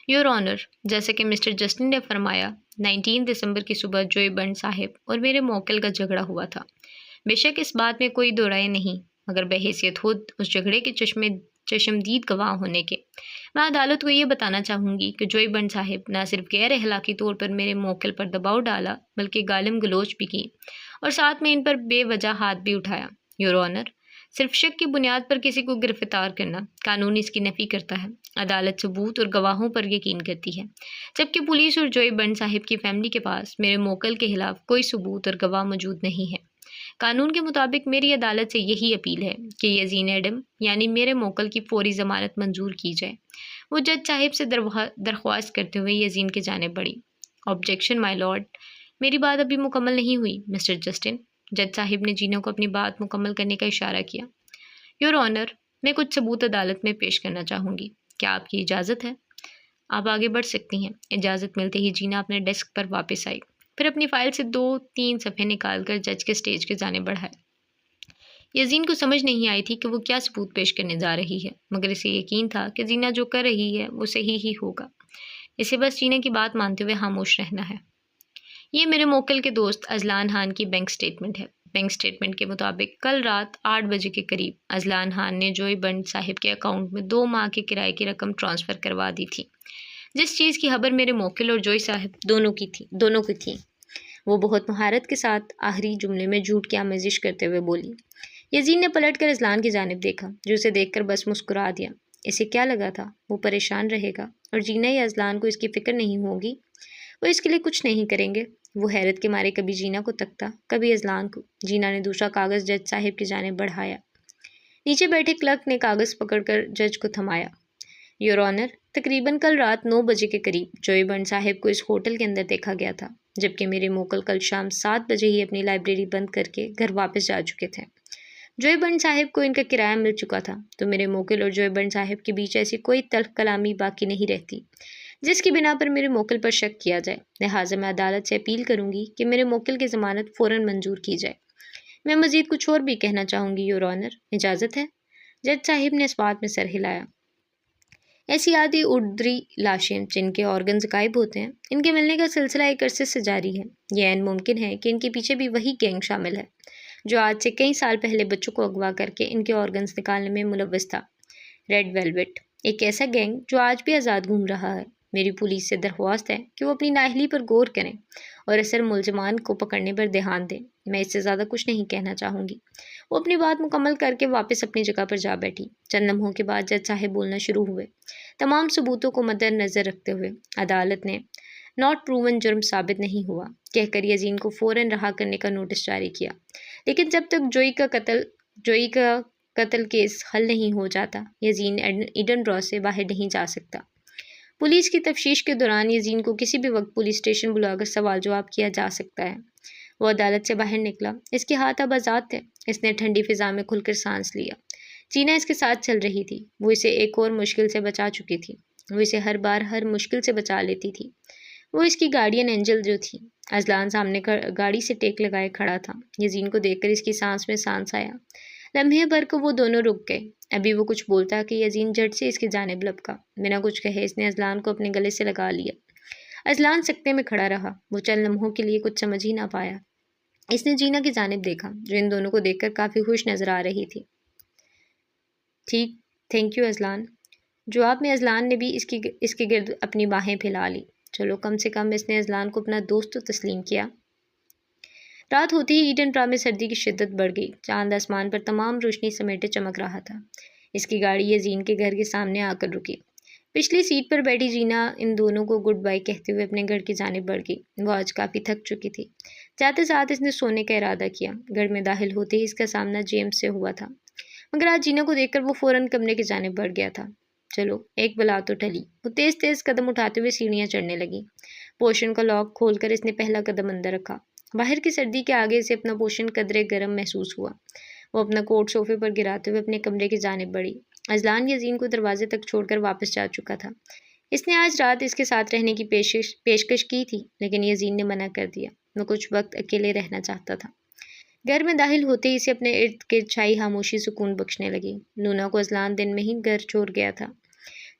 یور آنر، جیسا کہ مسٹر جسٹن نے فرمایا، 19 دسمبر کی صبح جوئی برن صاحب اور میرے موکل کا جھگڑا ہوا تھا۔ بے شک اس بات میں کوئی دو رائے نہیں، مگر بحیثیت خود اس جھگڑے کے چشمدید گواہ ہونے کے، میں عدالت کو یہ بتانا چاہوں گی کہ جوئی برن صاحب نہ صرف غیر اخلاقی طور پر میرے موکل پر دباؤ ڈالا، بلکہ گالم گلوچ بھی کی، اور ساتھ میں ان پر بے وجہ ہاتھ بھی اٹھایا۔ یور آنر، صرف شک کی بنیاد پر کسی کو گرفتار کرنا قانون اس کی نفی کرتا ہے۔ عدالت ثبوت اور گواہوں پر یقین کرتی ہے، جبکہ پولیس اور جوئی بنڈ صاحب کی فیملی کے پاس میرے موکل کے خلاف کوئی ثبوت اور گواہ موجود نہیں ہے۔ قانون کے مطابق میری عدالت سے یہی اپیل ہے کہ یزین ایڈم یعنی میرے موکل کی فوری ضمانت منظور کی جائے۔ وہ جج صاحب سے درخواست کرتے ہوئے یزین کی جانب بڑھی۔ آبجیکشن مائی لارڈ، میری بات ابھی مکمل نہیں ہوئی مسٹر جسٹن۔ جج صاحب نے جینا کو اپنی بات مکمل کرنے کا اشارہ کیا۔ یور آنر، میں کچھ ثبوت عدالت میں پیش کرنا چاہوں گی، کیا آپ کی اجازت ہے؟ آپ آگے بڑھ سکتی ہیں۔ اجازت ملتے ہی جینا اپنے ڈیسک پر واپس آئی، پھر اپنی فائل سے 2-3 صفحے نکال کر جج کے اسٹیج کی جانب بڑھائے۔ یزین کو سمجھ نہیں آئی تھی کہ وہ کیا ثبوت پیش کرنے جا رہی ہے، مگر اسے یقین تھا کہ جینا جو کر رہی ہے وہ صحیح ہی ہوگا۔ اسے بس جینا کی بات مانتے ہوئے خاموش رہنا ہے۔ یہ میرے موکل کے دوست اذلان خان کی بینک سٹیٹمنٹ ہے۔ بینک سٹیٹمنٹ کے مطابق کل رات 8 بجے کے قریب اذلان خان نے جوئی بنڈ صاحب کے اکاؤنٹ میں 2 ماہ کے کرائے کی رقم ٹرانسفر کروا دی تھی۔ جس چیز کی خبر میرے موکل اور جوئی صاحب دونوں کی تھی، وہ بہت مہارت کے ساتھ آخری جملے میں جھوٹ کی آمیزش کرتے ہوئے بولی۔ یزین نے پلٹ کر اذلان کی جانب دیکھا، جو اسے دیکھ کر بس مسکرا دیا۔ اسے کیا لگا تھا وہ پریشان رہے گا اور جینا یا اذلان کو اس کی فکر نہیں ہوگی؟ وہ اس کے لیے کچھ نہیں کریں گے۔ وہ حیرت کے مارے کبھی جینا کو تکتا، کبھی اذلان کو۔ جینا نے دوسرا کاغذ جج صاحب کی جانب بڑھایا۔ نیچے بیٹھے کلرک نے کاغذ پکڑ کر جج کو تھمایا۔ یور آنر، تقریباً کل رات 9 بجے کے قریب جوئی بنڈ صاحب کو اس ہوٹل کے اندر دیکھا گیا تھا، جبکہ میرے موکل کل شام 7 بجے ہی اپنی لائبریری بند کر کے گھر واپس جا چکے تھے۔ جوئی بنڈ صاحب کو ان کا کرایہ مل چکا تھا، تو میرے موکل اور جوئی بنڈ صاحب کے بیچ ایسی کوئی تلخ کلامی باقی نہیں رہتی جس کی بنا پر میرے موکل پر شک کیا جائے۔ لہٰذا میں عدالت سے اپیل کروں گی کہ میرے موکل کی ضمانت فوراً منظور کی جائے۔ میں مزید کچھ اور بھی کہنا چاہوں گی یور آنر، اجازت ہے؟ جج صاحب نے اس بات میں سر ہلایا۔ ایسی آدھی اردری لاشیں جن کے آرگنز غائب ہوتے ہیں، ان کے ملنے کا سلسلہ ایک عرصے سے جاری ہے۔ یہ عین ممکن ہے کہ ان کے پیچھے بھی وہی گینگ شامل ہے جو آج سے کئی سال پہلے بچوں کو اغوا کر کے ان کے آرگنز نکالنے میں ملوث تھا۔ ریڈ ویلویٹ، ایک ایسا گینگ جو آج بھی آزاد گھوم رہا ہے۔ میری پولیس سے درخواست ہے کہ وہ اپنی نااہلی پر غور کریں اور اصل ملزمان کو پکڑنے پر دھیان دیں۔ میں اس سے زیادہ کچھ نہیں کہنا چاہوں گی۔ وہ اپنی بات مکمل کر کے واپس اپنی جگہ پر جا بیٹھی۔ چند لمحوں کے بعد جج صاحب بولنا شروع ہوئے، تمام ثبوتوں کو مد نظر رکھتے ہوئے۔ عدالت نے ناٹ پروون جرم ثابت نہیں ہوا کہہ کر یزین کو فوراً رہا کرنے کا نوٹس جاری کیا، لیکن جب تک جوئی کا قتل کیس حل نہیں ہو جاتا، یزین ایڈنبرا سے باہر نہیں جا سکتا۔ پولیس کی تفتیش کے دوران یزین کو کسی بھی وقت پولیس اسٹیشن بلا کر سوال جواب کیا جا سکتا ہے۔ وہ عدالت سے باہر نکلا، اس کے ہاتھ اب آزاد تھے۔ اس نے ٹھنڈی فضا میں کھل کر سانس لیا۔ جینا اس کے ساتھ چل رہی تھی، وہ اسے ایک اور مشکل سے بچا چکی تھی۔ وہ اسے ہر بار ہر مشکل سے بچا لیتی تھی۔ وہ اس کی گارڈین اینجل جو تھی۔ اذلان سامنے گاڑی سے ٹیک لگائے کھڑا تھا۔ یزین کو دیکھ کر اس کی سانس میں سانس آیا۔ لمحے بھر کو وہ دونوں رک گئے۔ ابھی وہ کچھ بولتا کہ یزین جھٹ سے اس کی جانب لپکا۔ بنا کچھ کہے اس نے اذلان کو اپنے گلے سے لگا لیا۔ اذلان سکتے میں کھڑا رہا۔ وہ چند لمحوں کے لیے کچھ سمجھ ہی نہ پایا۔ اس نے جینا کی جانب دیکھا، جو ان دونوں کو دیکھ کر کافی خوش نظر آ رہی تھی۔ ٹھیک، تھینک یو اذلان۔ جواب میں اذلان نے بھی اس کے گرد اپنی باہیں پھیلا لی۔ چلو، کم سے کم اس نے اذلان کو اپنا دوست تو تسلیم کیا۔ رات ہوتی ہی ایڈنبرا میں سردی کی شدت بڑھ گئی۔ چاند آسمان پر تمام روشنی سمیٹے چمک رہا تھا۔ اس کی گاڑی یزین کے گھر کے سامنے آ کر رکی۔ پچھلی سیٹ پر بیٹھی جینا ان دونوں کو گڈ بائی کہتے ہوئے اپنے گھر کی جانب بڑھ گئی۔ وہ آج کافی تھک چکی تھی۔ جاتے ساتھ اس نے سونے کا ارادہ کیا۔ گھر میں داخل ہوتے ہی اس کا سامنا جیمز سے ہوا تھا، مگر آج جینا کو دیکھ کر وہ فوراً کمرے کی جانب بڑھ گیا تھا۔ چلو، ایک بلا تو ٹلی۔ وہ تیز تیز قدم اٹھاتے ہوئے سیڑھیاں چڑھنے لگی۔ پوشن کا لاک کھول کر اس نے پہلا قدم اندر رکھا۔ باہر کی سردی کے آگے سے اپنا پوشن قدرے گرم محسوس ہوا۔ وہ اپنا کوٹ صوفے پر گراتے ہوئے اپنے کمرے کی جانب بڑھی۔ اذلان یزین کو دروازے تک چھوڑ کر واپس جا چکا تھا۔ اس نے آج رات اس کے ساتھ رہنے کی پیشکش کی تھی، لیکن یزین نے منع کر دیا۔ وہ کچھ وقت اکیلے رہنا چاہتا تھا۔ گھر میں داخل ہوتے ہی اسے اپنے ارد گرد چھائی خاموشی سکون بخشنے لگی۔ لونا کو اذلان دن میں ہی گھر چھوڑ گیا تھا۔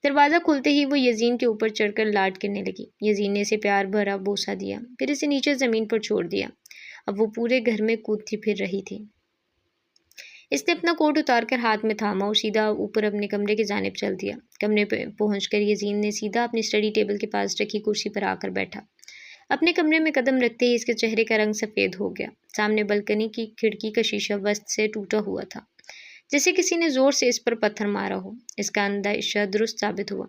دروازہ کھلتے ہی وہ یزین کے اوپر چڑھ کر لاڈ کرنے لگی۔ یزین نے اسے پیار بھرا بوسہ دیا، پھر اسے نیچے زمین پر چھوڑ دیا۔ اب وہ پورے گھر میں کودتی پھر رہی تھی۔ اس نے اپنا کوٹ اتار کر ہاتھ میں تھاما اور سیدھا اوپر اپنے کمرے کی جانب چل دیا۔ کمرے پہ پہنچ کر یزین نے سیدھا اپنی اسٹڈی ٹیبل کے پاس رکھی کرسی پر آ کر بیٹھا۔ اپنے کمرے میں قدم رکھتے ہی اس کے چہرے کا رنگ سفید ہو گیا۔ سامنے بلکنی کی کھڑکی کا شیشہ وسط سے ٹوٹا ہوا تھا، جیسے کسی نے زور سے اس پر پتھر مارا ہو۔ اس کا اندیشہ درست ثابت ہوا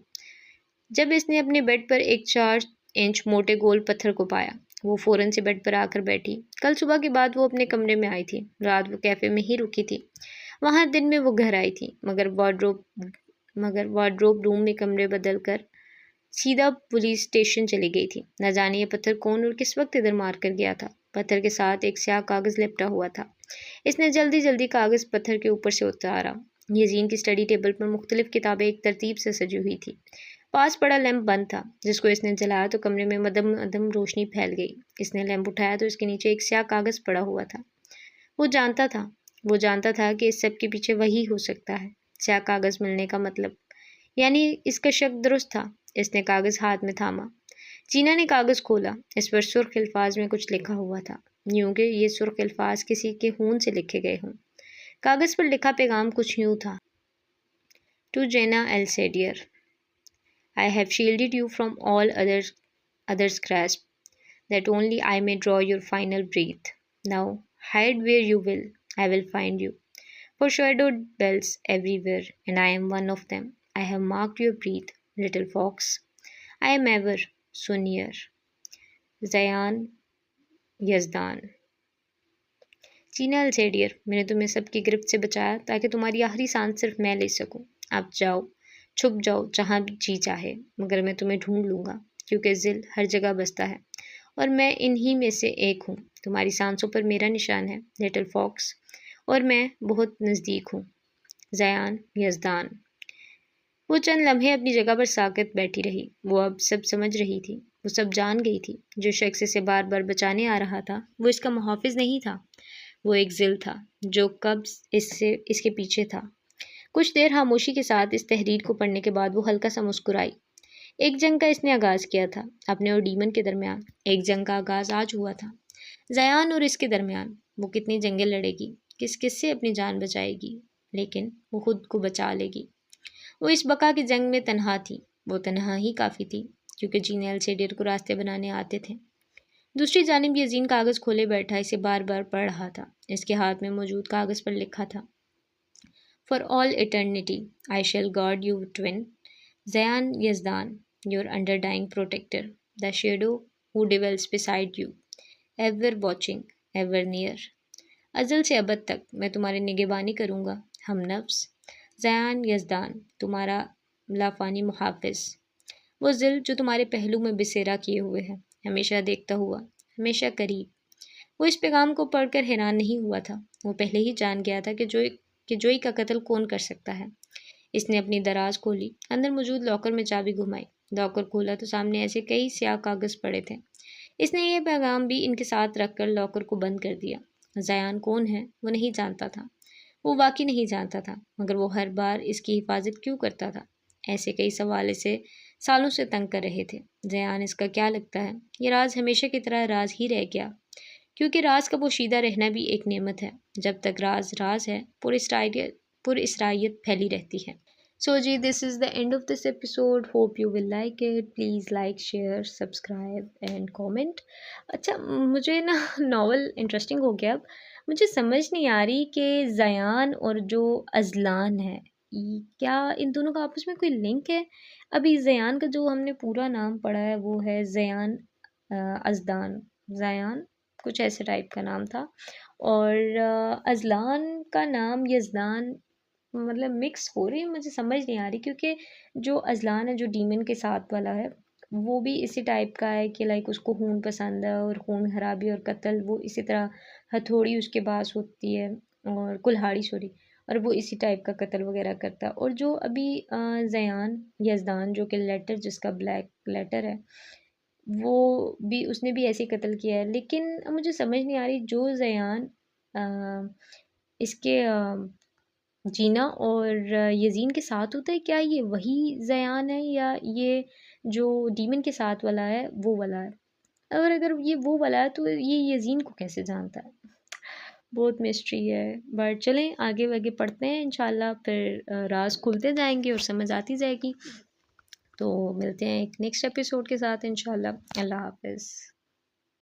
جب اس نے اپنے بیڈ پر ایک 4 انچ موٹے گول پتھر کو پایا۔ وہ فوراً سے بیڈ پر آ کر بیٹھی۔ کل صبح کے بعد وہ اپنے کمرے میں آئی تھی۔ رات وہ کیفے میں ہی رکی تھی۔ وہاں دن میں وہ گھر آئی تھی، مگر وارڈروب روم میں کمرے بدل کر سیدھا پولیس اسٹیشن چلی گئی تھی۔ نہ جانے یہ پتھر کون اور کس وقت ادھر مار کر گیا تھا۔ پتھر کے ساتھ ایک سیاہ کاغذ لپٹا ہوا تھا۔ اس نے جلدی جلدی کاغذ پتھر کے اوپر سے اتارا۔ یزین کی اسٹڈی ٹیبل پر مختلف کتابیں ایک ترتیب سے سجی ہوئی تھی۔ پاس پڑا لیمپ بند تھا، جس کو اس نے جلایا تو کمرے میں مدم روشنی پھیل گئی۔ اس نے لیمپ اٹھایا تو اس کے نیچے ایک سیاہ کاغذ پڑا ہوا تھا۔ وہ جانتا تھا کہ اس سب کے پیچھے وہی ہو سکتا ہے، سیاہ کاغذ ملنے کا مطلب، یعنی اس کا شک درست تھا۔ اس نے کاغذ ہاتھ میں تھاما۔ جینا نے کاغذ کھولا۔ اس پر سرخ الفاظ میں کچھ لکھا ہوا تھا، یوں کہ یہ سرخ الفاظ کسی کے خون سے لکھے گئے ہوں۔ کاغذ پر لکھا پیغام کچھ یوں تھا: ٹو جینا السیڈیر، I have shielded you from all others' grasp, that only I may draw your final breath. Now, hide where you will, I will find you. For shadowed bells everywhere, and I am one of them. I have marked your breath, little fox. I am ever so near. Zayan Yazdan. جینا السیڈیر، میں نے تمہیں سب کی گرفت سے بچایا تاکہ تمہاری آخری سانس صرف میں لے سکوں۔ اب جاؤ، چھپ جاؤ جہاں جی چاہے، مگر میں تمہیں ڈھونڈ لوں گا، کیونکہ ذل ہر جگہ بستا ہے اور میں انہی میں سے ایک ہوں۔ تمہاری سانسوں پر میرا نشان ہے، لٹل فاکس، اور میں بہت نزدیک ہوں۔ زیان یزدان۔ وہ چند لمحے اپنی جگہ پر ساکت بیٹھی رہی۔ وہ اب سب سمجھ رہی تھی، وہ سب جان گئی تھی۔ جو شخص اسے بار بار بچانے آ رہا تھا وہ اس کا محافظ نہیں تھا، وہ ایک ذل تھا جو قبض اس کے پیچھے تھا۔ کچھ دیر خاموشی کے ساتھ اس تحریر کو پڑھنے کے بعد وہ ہلکا سا مسکرائی۔ ایک جنگ کا اس نے آغاز کیا تھا، اپنے اور ڈیمن کے درمیان۔ ایک جنگ کا آغاز آج ہوا تھا، زیان اور اس کے درمیان۔ وہ کتنی جنگیں لڑے گی، کس سے اپنی جان بچائے گی، لیکن وہ خود کو بچا لے گی۔ وہ اس بقا کی جنگ میں تنہا تھی۔ وہ تنہا ہی کافی تھی، کیونکہ جینا السیڈیر کو راستے بنانے آتے تھے۔ دوسری جانب یزین کاغذ کھولے بیٹھا اسے بار بار پڑھ رہا تھا۔ اس کے ہاتھ میں موجود کاغذ پر لکھا تھا: For all eternity, I shall guard you twin, Zayan Yazdan, your underdying protector, the shadow who dwells beside you, ever watching, ever near. ازل سے ابد تک میں تمہاری نگہبانی کروں گا، ہم نفس، زیان یزدان، تمہارا لافانی محافظ، وہ ذل جو تمہارے پہلو میں بسیرا کیے ہوئے ہے، ہمیشہ دیکھتا ہوا، ہمیشہ قریب۔ وہ اس پیغام کو پڑھ کر حیران نہیں ہوا تھا، وہ پہلے ہی جان گیا تھا کہ جوئی کا قتل کون کر سکتا ہے۔ اس نے اپنی دراز کھولی، اندر موجود لاکر میں چابی گھمائی۔ لاکر کھولا تو سامنے ایسے کئی سیاہ کاغذ پڑے تھے۔ اس نے یہ پیغام بھی ان کے ساتھ رکھ کر لاکر کو بند کر دیا۔ زیان کون ہے وہ نہیں جانتا تھا، وہ واقعی نہیں جانتا تھا، مگر وہ ہر بار اس کی حفاظت کیوں کرتا تھا؟ ایسے کئی سوال اسے سالوں سے تنگ کر رہے تھے۔ زیان اس کا کیا لگتا ہے؟ یہ راز ہمیشہ کی طرح راز ہی رہ گیا، کیونکہ راز کا پوشیدہ رہنا بھی ایک نعمت ہے۔ جب تک راز راز ہے، پر اسرائیت پھیلی رہتی ہے۔ So G this is the end of this episode. Hope you will like it. Please like, share, subscribe and comment. اچھا مجھے نا ناول انٹرسٹنگ ہو گیا۔ اب مجھے سمجھ نہیں آ رہی کہ زیان اور جو ازلان ہے کیا ان دونوں کا آپس میں کوئی لنک ہے؟ ابھی زیان کا جو ہم نے پورا نام پڑھا ہے وہ ہے زیان ازدان، زیان کچھ ایسے ٹائپ کا نام تھا، اور ازلان کا نام یزدان، مطلب مکس ہو رہی، مجھے سمجھ نہیں آ رہی، کیونکہ جو ازلان ہے جو ڈیمن کے ساتھ والا ہے وہ بھی اسی ٹائپ کا ہے کہ لائک اس کو خون پسند ہے، اور خون خرابی اور قتل، وہ اسی طرح ہتھوڑی اس کے پاس ہوتی ہے اور کلہاڑی اور وہ اسی ٹائپ کا قتل وغیرہ کرتا ہے۔ اور جو ابھی زیان یزدان جو کہ لیٹر جس کا بلیک لیٹر ہے وہ بھی اس نے بھی ایسے قتل کیا ہے، لیکن مجھے سمجھ نہیں آ رہی جو زیان اس کے جینا اور یزین کے ساتھ ہوتا ہے، کیا یہ وہی زیان ہے یا یہ جو ڈیمن کے ساتھ والا ہے وہ والا ہے؟ اور اگر یہ وہ والا ہے تو یہ یزین کو کیسے جانتا ہے؟ بہت مسٹری ہے، بٹ چلیں آگے پڑھتے ہیں انشاءاللہ، پھر راز کھلتے جائیں گے اور سمجھ آتی جائے گی۔ تو ملتے ہیں ایک نیکسٹ ایپیسوڈ کے ساتھ انشاءاللہ۔ اللہ حافظ۔